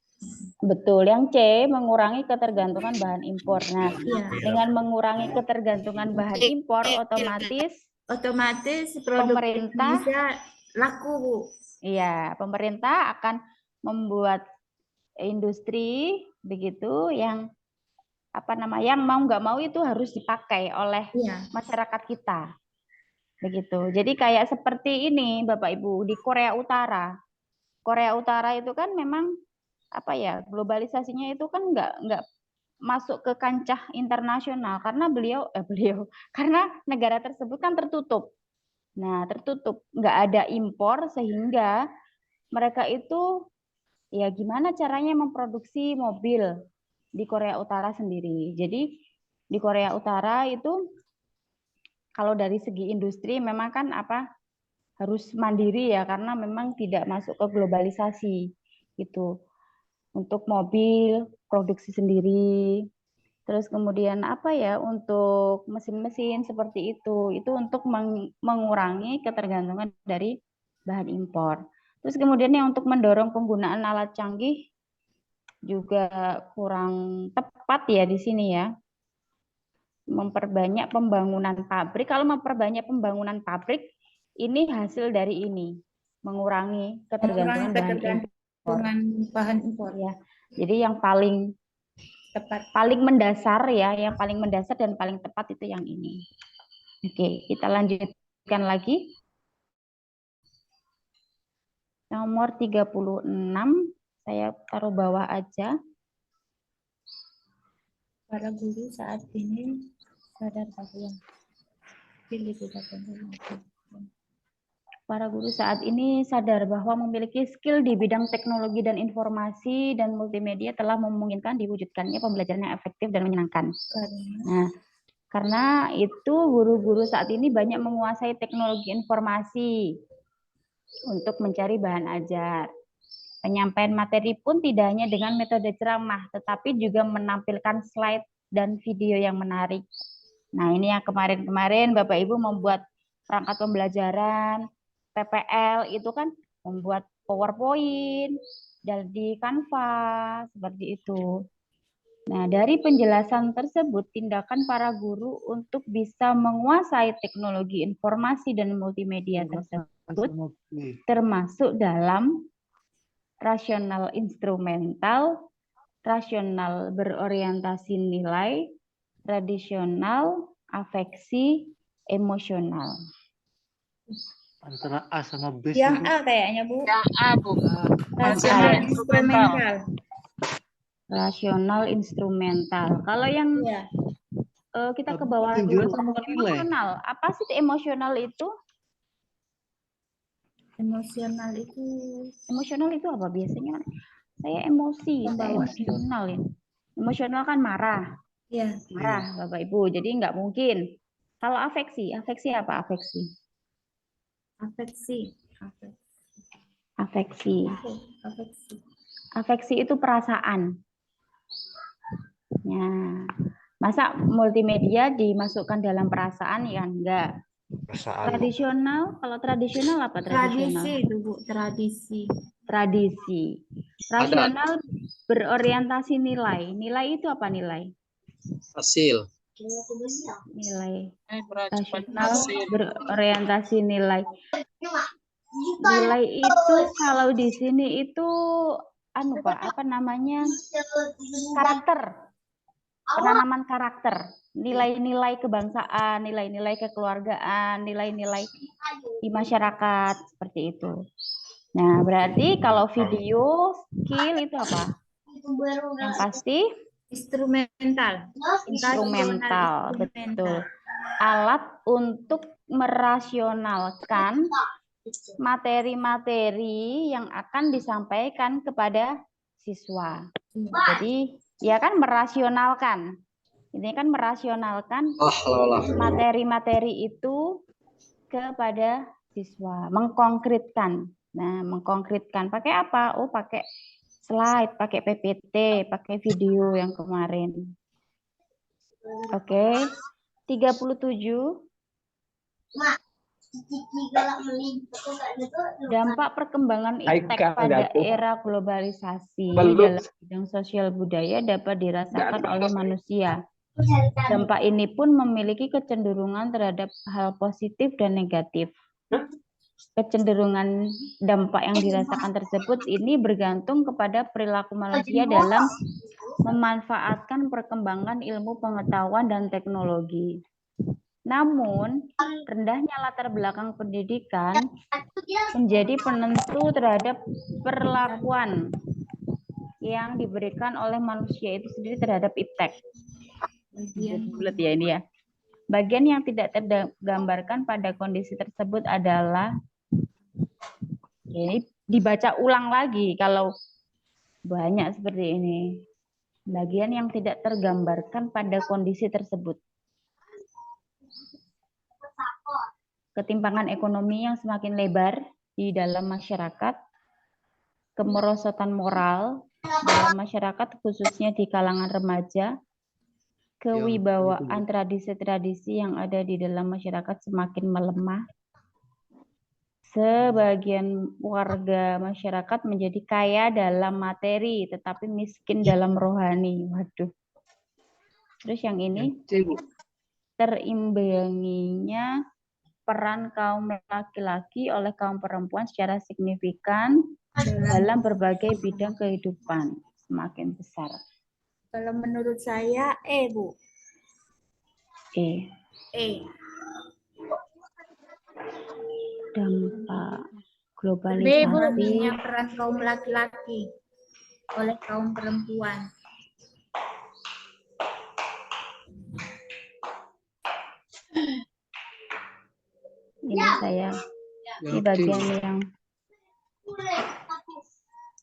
Betul. Yang C, mengurangi ketergantungan bahan impor. Nah, dengan mengurangi ketergantungan bahan impor, otomatis produk pemerintah Indonesia laku, Bu. Iya, pemerintah akan membuat industri begitu yang yang mau nggak mau itu harus dipakai oleh masyarakat kita. Begitu. Jadi kayak seperti ini, Bapak Ibu, di Korea Utara. Korea Utara itu kan memang globalisasinya itu kan nggak masuk ke kancah internasional karena karena negara tersebut kan tertutup. Nah, tertutup, nggak ada impor sehingga mereka itu gimana caranya memproduksi mobil di Korea Utara sendiri. Jadi di Korea Utara itu kalau dari segi industri memang kan harus mandiri ya karena memang tidak masuk ke globalisasi gitu. Untuk mobil produksi sendiri. Terus kemudian untuk mesin-mesin seperti itu untuk mengurangi ketergantungan dari bahan impor. Terus kemudian yang untuk mendorong penggunaan alat canggih juga kurang tepat ya di sini ya. Memperbanyak pembangunan pabrik. Kalau memperbanyak pembangunan pabrik, ini hasil dari ini. Mengurangi ketergantungan bahan impor. Ya. Jadi yang paling tepat, paling mendasar yang paling mendasar dan paling tepat itu yang ini. Oke, kita lanjutkan lagi. Nomor 36, saya taruh bawah aja. Para guru saat ini sadar bahwa Para guru saat ini sadar bahwa memiliki skill di bidang teknologi dan informasi dan multimedia telah memungkinkan diwujudkannya pembelajaran yang efektif dan menyenangkan. Nah, karena itu guru-guru saat ini banyak menguasai teknologi informasi untuk mencari bahan ajar. Penyampaian materi pun tidak hanya dengan metode ceramah, tetapi juga menampilkan slide dan video yang menarik. Nah, ini yang kemarin-kemarin Bapak Ibu membuat perangkat pembelajaran, PPL itu kan membuat PowerPoint, jadi Canva, seperti itu. Nah, dari penjelasan tersebut, tindakan para guru untuk bisa menguasai teknologi informasi dan multimedia tersebut termasuk dalam rasional instrumental, rasional berorientasi nilai, tradisional, afeksi, emosional. Antara A sama B. Yang A kayaknya, Bu. Yang A, Bu. Rasional instrumental. Rasional instrumental. Kalau yang kita ke bawah dulu, emosional. Apa sih emosional itu? Emosional itu apa biasanya? Saya emosi, saya emosional ya. Emosional kan marah. Iya. Marah, Bapak Ibu. Jadi nggak mungkin. Kalau afeksi apa afeksi? Afeksi. Afeksi itu perasaan. Ya. Masa multimedia dimasukkan dalam perasaan ya enggak. Tradisional, kalau tradisional apa tradisional? Tradisi itu, Bu, tradisi. Tradisi. Rasional berorientasi nilai. Nilai itu apa nilai? Hasil. Nilai. Rasional berorientasi nilai. Nilai itu kalau di sini itu anu Pak, apa namanya? Karakter. Penanaman karakter, nilai-nilai kebangsaan, nilai-nilai kekeluargaan, nilai-nilai di masyarakat seperti itu. Nah, berarti kalau video skill itu apa? Yang pasti instrumental. Instrumental, betul. Alat untuk merasionalkan materi-materi yang akan disampaikan kepada siswa. Jadi ya kan merasionalkan. Ini kan merasionalkan materi-materi itu kepada siswa, mengkonkretkan. Nah, mengkonkretkan pakai apa? Oh, pakai slide, pakai PPT, pakai video yang kemarin. Oke. 37. Dampak perkembangan iptek pada era globalisasi dalam bidang sosial budaya dapat dirasakan oleh manusia. Dampak ini pun memiliki kecenderungan terhadap hal positif dan negatif. Kecenderungan dampak yang dirasakan tersebut ini bergantung kepada perilaku manusia dalam memanfaatkan perkembangan ilmu pengetahuan dan teknologi. Namun, rendahnya latar belakang pendidikan menjadi penentu terhadap perlakuan yang diberikan oleh manusia itu sendiri terhadap iptek. Bulat ya ini ya. Bagian yang tidak tergambarkan pada kondisi tersebut adalah, ini dibaca ulang lagi kalau banyak seperti ini. Bagian yang tidak tergambarkan pada kondisi tersebut. Ketimpangan ekonomi yang semakin lebar di dalam masyarakat, kemerosotan moral dalam masyarakat khususnya di kalangan remaja, kewibawaan tradisi-tradisi yang ada di dalam masyarakat semakin melemah. Sebagian warga masyarakat menjadi kaya dalam materi tetapi miskin dalam rohani. Waduh. Terus yang ini terimbanginya peran kaum laki-laki oleh kaum perempuan secara signifikan dalam berbagai bidang kehidupan semakin besar. Kalau menurut saya Bu. Dampak globalisasi peran kaum laki-laki oleh kaum perempuan. Ini saya di bagian yang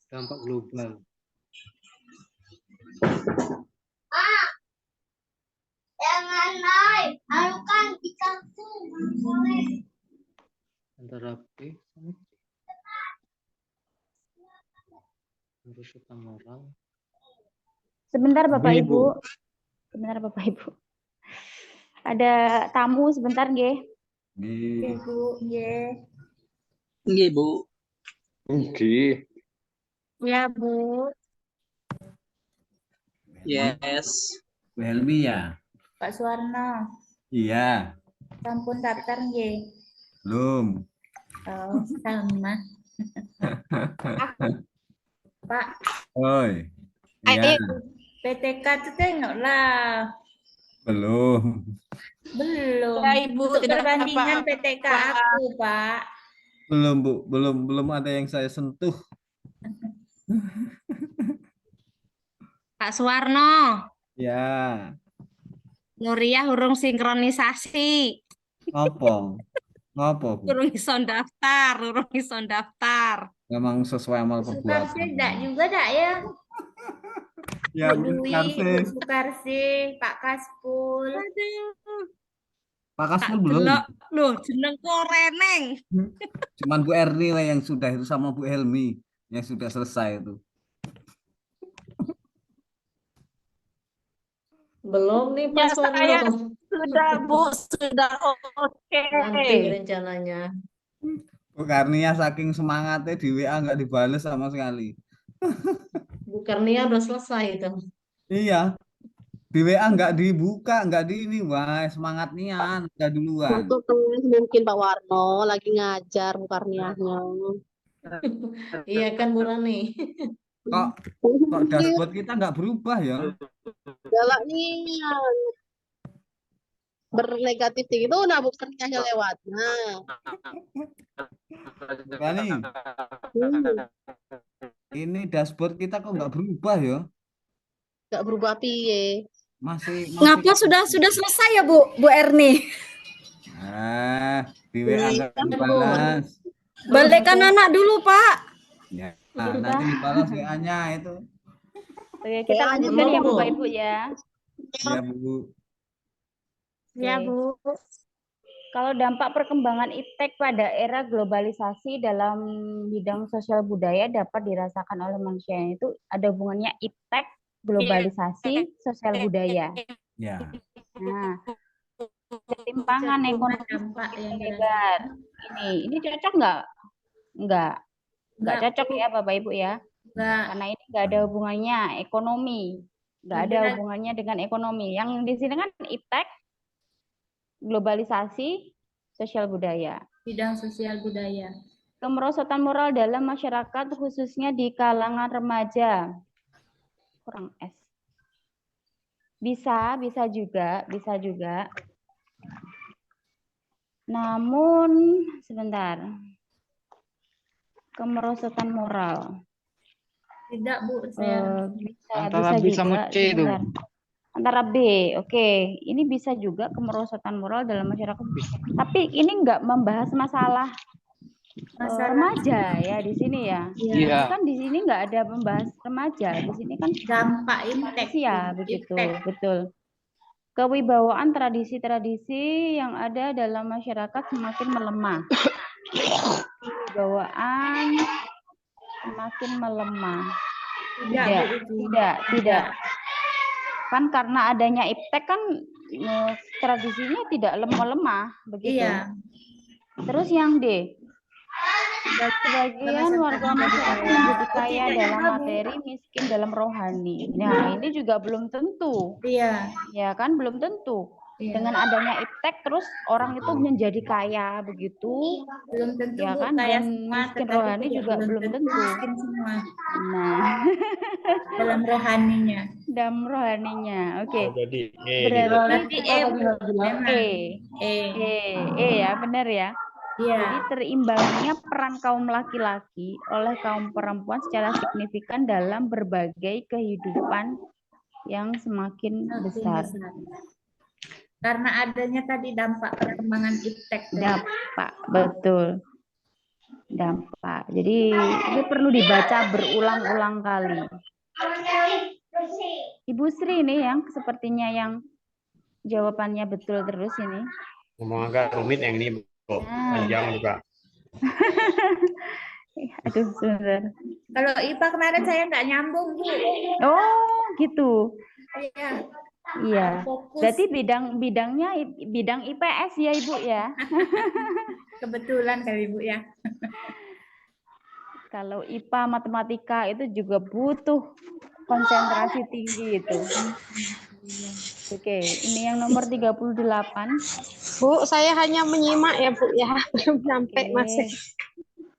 dampak global. Jangan naik, alukan kita Antara B sama C. Merusakan moral. Sebentar Bapak Ibu. Sebentar Bapak Ibu. Ada tamu sebentar nggih. Bu, Nggih, Bu. Nggih. Ya, Bu. Yes. Bu Helmi ya? Pak Suwarno, Iya. sampun daftar nggih? Belum. Oh, sama. Pak, Oi. Iya. PTK itu tengoklah. Belum. Belum. Ya, Ibu, Untuk tidak perbandingan apa-apa. PTK aku, Pak. Belum, Bu. Belum ada yang saya sentuh. Pak Suwarno, Ya. Nuria urung sinkronisasi. Ngopo? Ngopo, Bu? Urung iso daftar, urung iso daftar. Memang sesuai amal Sukarsi perbuatan. enggak juga dak ya? Ya, Bu Bu Dwi, Sukarsi. Bu Sukarsi, Pak Kaspul. Pak Kaspul Tak belum. delok, loh jenengku reneng. Cuman Bu Erni lah yang sudah itu sama Bu Helmi yang sudah selesai itu. Belum nih Ya, Pak saya Suwarno. sudah, Bu, sudah oke. Nanti rencananya. Bu Karnia saking semangatnya di WA nggak dibales sama sekali. Bu Karnia udah selesai itu. Iya. Di WA nggak dibuka, nggak di ini, wah semangat nian, udah duluan. Untuk kelas mungkin Pak Warno lagi ngajar Bu Karniahnya. Iya kan Bu Rani? Kok dashboard kita nggak berubah ya? Galak nih bernegatif tinggi itu nah Bu Karniahnya lewat. Nah. Rani, ini dashboard kita kok nggak berubah ya? Nggak berubah piye. Masih Ngapa sudah selesai ya Bu Erni? di WA nggak dibalas. Balikkan anak dulu, Pak. Ya, nanti dibalas WA-nya itu. Oke, kita lanjutkan ya Bapak Ibu ya. Ya, Bu. Ya, Bu. Kalau dampak perkembangan iptek pada era globalisasi dalam bidang sosial budaya dapat dirasakan oleh manusia itu ada hubungannya iptek, globalisasi, sosial budaya. Ya. Nah, ketimpangan ekonomi semakin lebar. Ini cocok nggak? Nggak cocok ya Bapak Ibu ya. Karena ini nggak ada hubungannya ekonomi, nggak ada hubungannya dengan ekonomi. Yang di sini kan iptek, globalisasi, sosial budaya. Bidang sosial budaya. Kemerosotan moral dalam masyarakat khususnya di kalangan remaja. Kurang S. Bisa juga. Namun sebentar. Kemerosotan moral. Tidak, Bu, saya bisa B sama C itu. Antara B, oke. Ini bisa juga kemerosotan moral dalam masyarakat. Tapi ini enggak membahas masalah remaja ya di sini ya. Iya. Kan di sini enggak ada membahas remaja. Di sini kan dampak iptek ya, begitu, betul. Kewibawaan tradisi-tradisi yang ada dalam masyarakat semakin melemah. Kewibawaan semakin melemah. Tidak. Kan karena adanya iptek kan tradisinya tidak lemah begitu. Iya. Terus yang D. Sebagian warga masyarakat menjadi kaya dalam materi, miskin dalam rohani. Nah, ini juga belum tentu. Iya. Ya kan, belum tentu. Iya. Dengan adanya iptek terus orang itu menjadi kaya begitu. Belum tentu ya Bu, kan, kaya dan semua, miskin tetapi rohani juga belum tentu. Miskin semua. Nah, dalam rohaninya. Dalam rohaninya. Oke. Jadi Berarti E ya, benar ya. Iya. Jadi terimbanginya peran kaum laki-laki oleh kaum perempuan secara signifikan dalam berbagai kehidupan yang semakin besar. Karena adanya tadi dampak perkembangan iptek. Dampak, betul. Dampak. Jadi ini perlu dibaca berulang-ulang kali. Ibu Sri ini yang sepertinya yang jawabannya betul terus ini. Ngomong agak rumit yang ini, Bu. Panjang juga. Aduh, sebentar. Kalau IPA kemarin saya nggak nyambung, Bu. Oh, gitu. Iya. Iya. Berarti bidangnya bidang IPS ya, Ibu ya. Kebetulan kali Ibu ya. Kalau IPA matematika itu juga butuh konsentrasi tinggi itu. Oke, ini yang nomor 38. Bu, saya hanya menyimak ya Bu ya, belum sampai masih.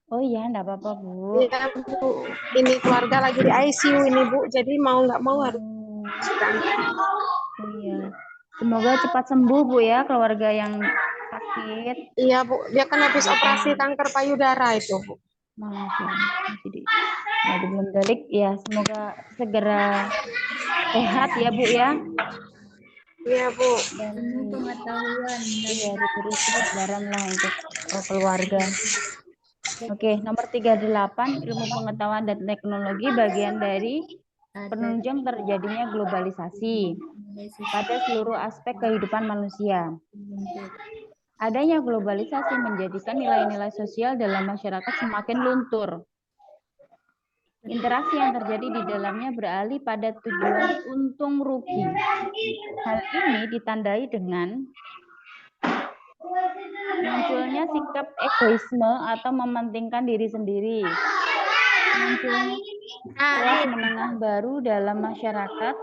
Oh iya, enggak apa-apa Bu. Iya Bu, ini keluarga lagi di ICU ini Bu, jadi mau nggak mau harus. Iya. Semoga cepat sembuh Bu ya, keluarga yang sakit. Iya Bu, dia kan habis operasi kanker payudara itu Bu. Maaf ya, jadi belum balik ya, semoga segera sehat ya Bu ya. Iya Bu. Dan pengetahuan iya, diberi kesabaran lah untuk keluarga. Oke, nomor 38, ilmu pengetahuan dan teknologi bagian dari penunjang terjadinya globalisasi pada seluruh aspek kehidupan manusia. Adanya globalisasi menjadikan nilai-nilai sosial dalam masyarakat semakin luntur. Interaksi yang terjadi di dalamnya beralih pada tujuan untung rugi. Hal ini ditandai dengan munculnya sikap egoisme atau mementingkan diri sendiri. Munculnya kelas menengah baru dalam masyarakat.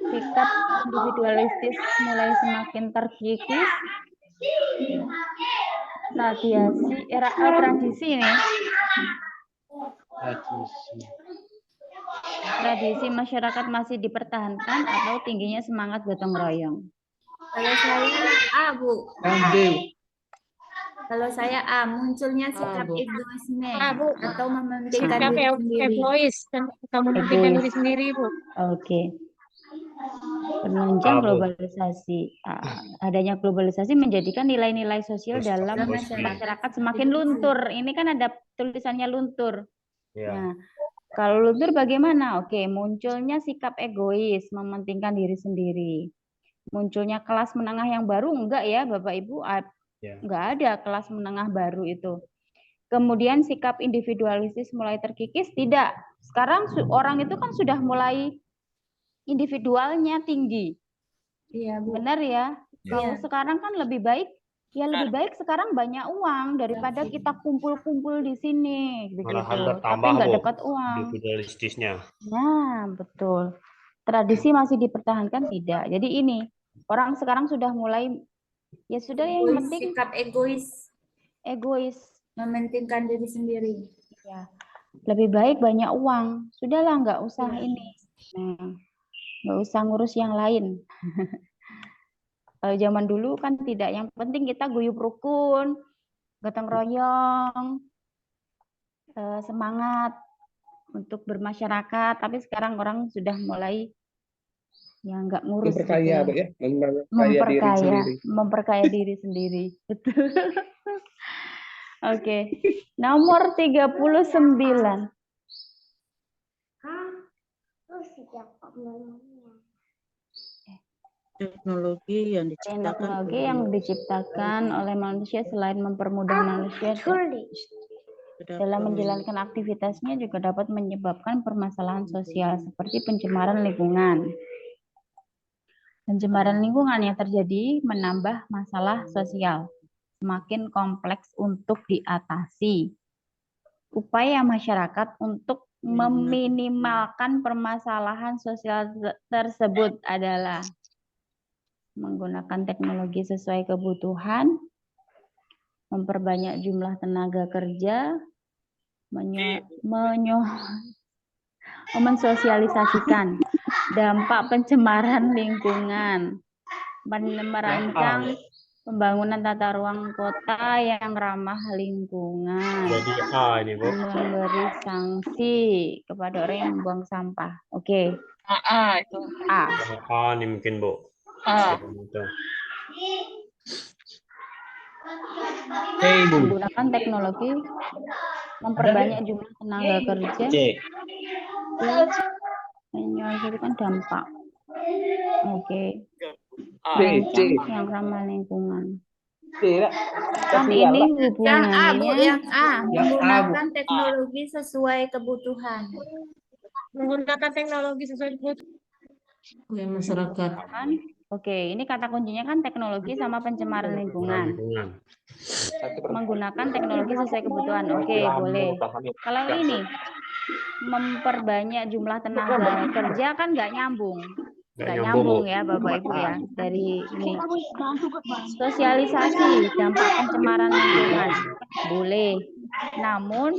Sikap individualistis mulai semakin terkikis. Tradisi ini. Tradisi masyarakat masih dipertahankan atau tingginya semangat gotong royong. Kalau saya A, Bu. Kalau saya A, munculnya sikap egoisme atau mementingkan Sikap diri sendiri. egois atau mementingkan diri sendiri, Bu. Oke. Penunjang globalisasi. Adanya globalisasi menjadikan nilai-nilai sosial dalam masyarakat semakin luntur. Ini kan ada tulisannya luntur. Nah, kalau luntur bagaimana? Oke, munculnya sikap egois, mementingkan diri sendiri. Munculnya kelas menengah yang baru, enggak ya Bapak Ibu? Enggak ada kelas menengah baru itu. Kemudian sikap individualistis mulai terkikis, tidak. Sekarang orang itu kan sudah mulai individualnya tinggi. Iya, Bu. Benar ya? Kalau sekarang kan lebih baik, ya lebih baik sekarang banyak uang daripada kita kumpul-kumpul di sini. Malahan Tapi bertambah nggak Bu, dekat uang. individualistisnya. Nah, betul. Tradisi masih dipertahankan tidak. Jadi ini, orang sekarang sudah mulai, ya sudah yang penting. Sikap egois. Egois. Mementingkan diri sendiri. Ya. Lebih baik banyak uang. Sudahlah, nggak usah ini. Nah, nggak usah ngurus yang lain. Kalau zaman dulu kan tidak, yang penting kita guyup rukun, gotong royong, semangat untuk bermasyarakat. Tapi sekarang orang sudah mulai yang nggak ngurus. Memperkaya, gitu. ya? Memperkaya diri sendiri. Betul. Oke. Nomor 39. Teknologi yang diciptakan oleh manusia selain mempermudah manusia dalam menjalankan aktivitasnya juga dapat menyebabkan permasalahan sosial seperti pencemaran lingkungan. Pencemaran lingkungan yang terjadi menambah masalah sosial, semakin kompleks untuk diatasi. Upaya masyarakat untuk meminimalkan permasalahan sosial tersebut adalah menggunakan teknologi sesuai kebutuhan, memperbanyak jumlah tenaga kerja, mensosialisasikan dampak pencemaran lingkungan, merancang pembangunan tata ruang kota yang ramah lingkungan, Jadi A ini Bu. memberi sanksi kepada orang yang membuang sampah. Oke. A itu. A. A ini mungkin Bu. A. Menggunakan teknologi, memperbanyak jumlah tenaga kerja, menyelesaikan dampak. Oke. Merancang yang ramah lingkungan. Kan ini hubungannya. Yang A, menggunakan teknologi sesuai kebutuhan. Menggunakan teknologi sesuai kebutuhan masyarakat. Oke, ini kata kuncinya kan teknologi sama pencemaran lingkungan. Menggunakan teknologi sesuai kebutuhan. Oke, boleh. Kalau ini memperbanyak jumlah tenaga kerja kan nggak nyambung. Nggak nyambung ya Bapak Ibu ya. Dari ini sosialisasi dampak pencemaran lingkungan boleh. Namun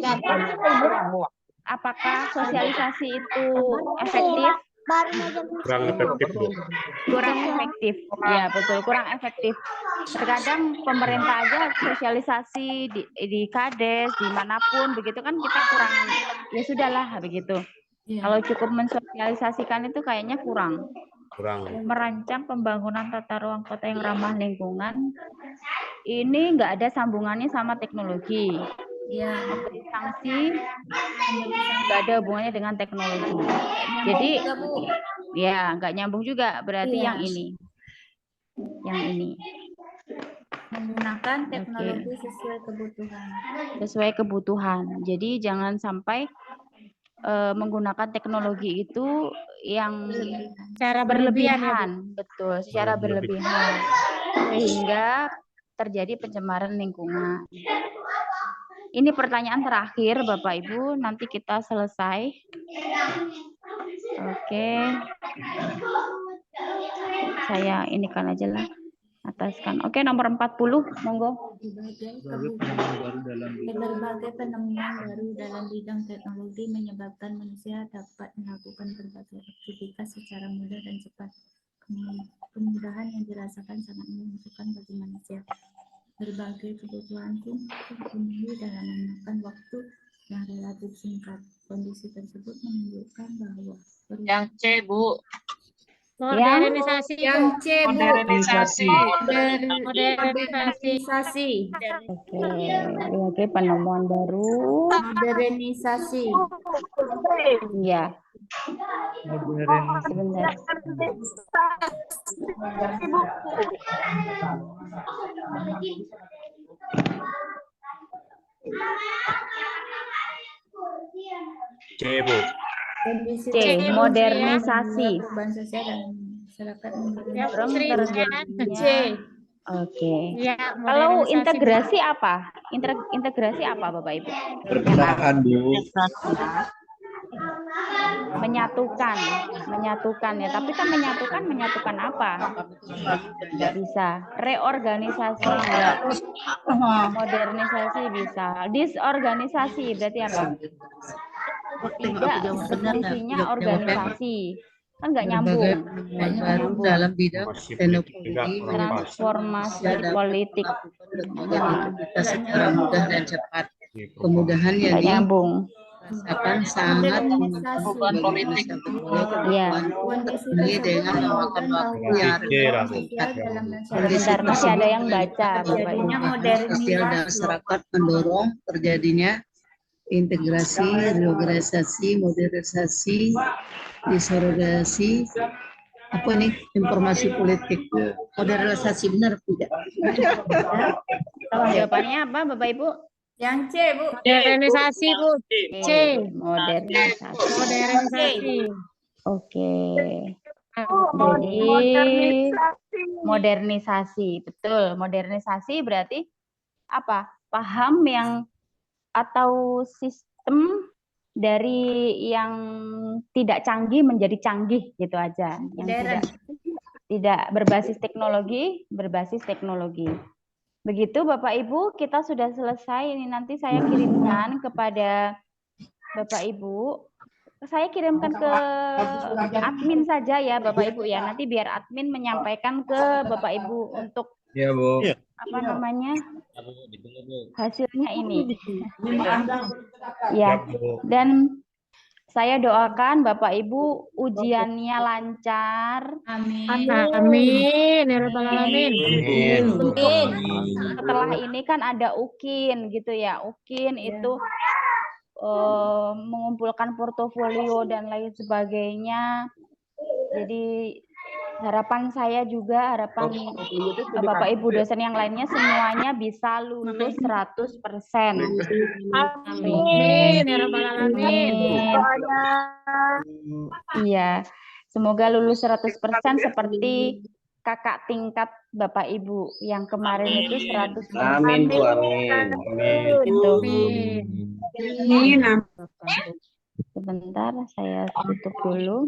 apakah sosialisasi itu efektif? Kurang efektif, Bu. Kurang efektif. Ya, betul, kurang efektif. Terkadang pemerintah aja sosialisasi di Kades, dimanapun begitu kan kita kurang, ya sudahlah begitu. Kalau cukup mensosialisasikan itu kayaknya kurang. Merancang pembangunan tata ruang kota yang ramah lingkungan, ini nggak ada sambungannya sama teknologi. Memberi sanksi nggak ada hubungannya dengan teknologi. Jadi ya nggak nyambung juga. Berarti yang ini, menggunakan teknologi sesuai kebutuhan. Sesuai kebutuhan. Jadi jangan sampai menggunakan teknologi itu yang Cara berlebihan, betul, secara berlebihan, sehingga terjadi pencemaran lingkungan. Ini pertanyaan terakhir, Bapak Ibu, nanti kita selesai. Oke. Saya inikan aja lah, ataskan. Oke, nomor 40, monggo. Berbagai penemuan baru dalam bidang teknologi menyebabkan manusia dapat melakukan berbagai aktivitas secara mudah dan cepat. Kemudahan yang dirasakan sangat menentukan bagi manusia. Berbagai kebutuhan pun terpenuhi dalam memakan waktu yang relatif singkat. Kondisi tersebut menunjukkan bahwa Yang C, Bu. Modernisasi. Yang C, Bu. Modernisasi. Modernisasi. Oke, penemuan baru. Modernisasi. Ya. Sebentar. C, Bu. C, modernisasi. Perubahan sosial dan masyarakat C. Oke. Kalau integrasi apa? Integrasi apa, Bapak Ibu? Perbedaan, Bu. Menyatukan ya. Tapi kan menyatukan apa? Tidak bisa. Reorganisasi, modernisasi bisa. Disorganisasi berarti apa? Tidak sepertinya organisasi. Kan nggak nyambung. Baru dalam bidang teknologi, transformasi politik. Kita secara mudah dan cepat. Kemudahan yang dirasakan sangat beban politik. Ya. Ini dengan memakan waktu yang Sebentar, masih ada yang baca. sosial dan masyarakat mendorong terjadinya integrasi, reorganisasi, modernisasi, disorganisasi, apa nih, informasi politik, modernisasi, benar tidak? Jawabannya apa, Bapak Ibu? Yang C, Bu. Modernisasi, Bu. C. Modernisasi. Oke. Jadi modernisasi, betul. Modernisasi berarti apa? Paham yang atau sistem dari yang tidak canggih menjadi canggih gitu aja. Yang tidak berbasis teknologi, berbasis teknologi. Begitu Bapak Ibu, kita sudah selesai. Ini nanti saya kirimkan kepada Bapak Ibu. Saya kirimkan ke admin saja ya Bapak Ibu ya. Nanti biar admin menyampaikan ke Bapak Ibu untuk apa namanya, hasilnya ini. Ya, dan saya doakan Bapak Ibu ujiannya lancar. Amin. Amin. Ya Rabbal Alamin. Setelah ini kan ada UKIN gitu ya. UKIN itu mengumpulkan portofolio dan lain sebagainya. Jadi harapan saya juga, harapan Bapak Ibu dosen yang lainnya semuanya bisa lulus 100%. Amin. Ya Rabbal Alamin. Iya, semoga lulus 100% seperti kakak tingkat Bapak Ibu yang kemarin itu 100%. Amin, Bu. Amin. Gitu. Amin. Sebentar, saya tutup dulu.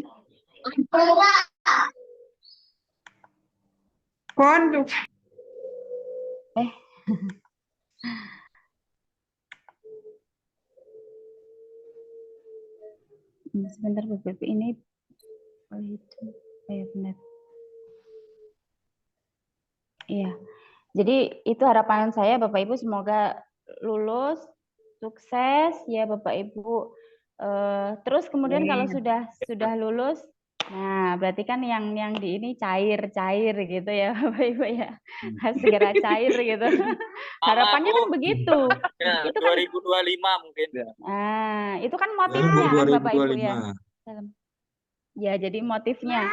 Sebentar Bu Pepi, ini itu ya benar. Iya. Jadi itu harapan saya Bapak Ibu, semoga lulus sukses ya Bapak Ibu. Terus kemudian kalau sudah lulus, nah berarti kan yang di ini cair gitu ya Bapak Ibu ya, segera cair gitu. Harapannya kan begitu. Ya, Itu kan 2025 mungkin. Nah, itu kan motifnya kan Bapak Ibu ya. Ya, jadi motifnya.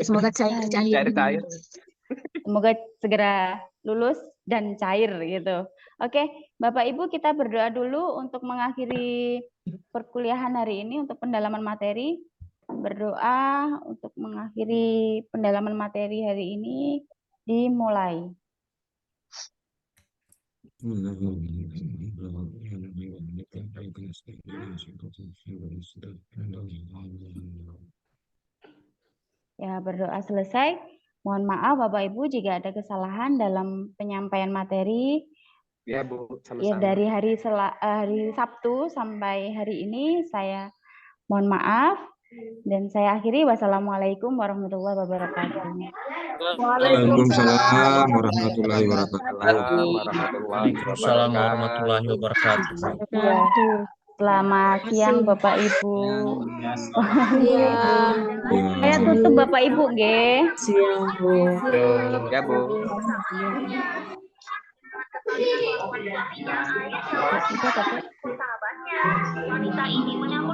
Semoga cair. Cair. Semoga segera lulus dan cair gitu. Oke, Bapak Ibu kita berdoa dulu untuk mengakhiri perkuliahan hari ini untuk pendalaman materi. Berdoa untuk mengakhiri pendalaman materi hari ini dimulai. Ya, berdoa selesai. Mohon maaf Bapak Ibu jika ada kesalahan dalam penyampaian materi. Ya Bu, Ya, sama-sama. dari hari Sabtu sampai hari ini saya mohon maaf dan saya akhiri. Wassalamualaikum warahmatullahi wabarakatuh. Waalaikumsalam warahmatullahi wabarakatuh. Waalaikumsalam warahmatullahi wabarakatuh. Ya. Selamat siang Bapak Ibu. Saya tutup Bapak Ibu, nggih. Siang Bu. Ya Bu. Wanita ini menyambut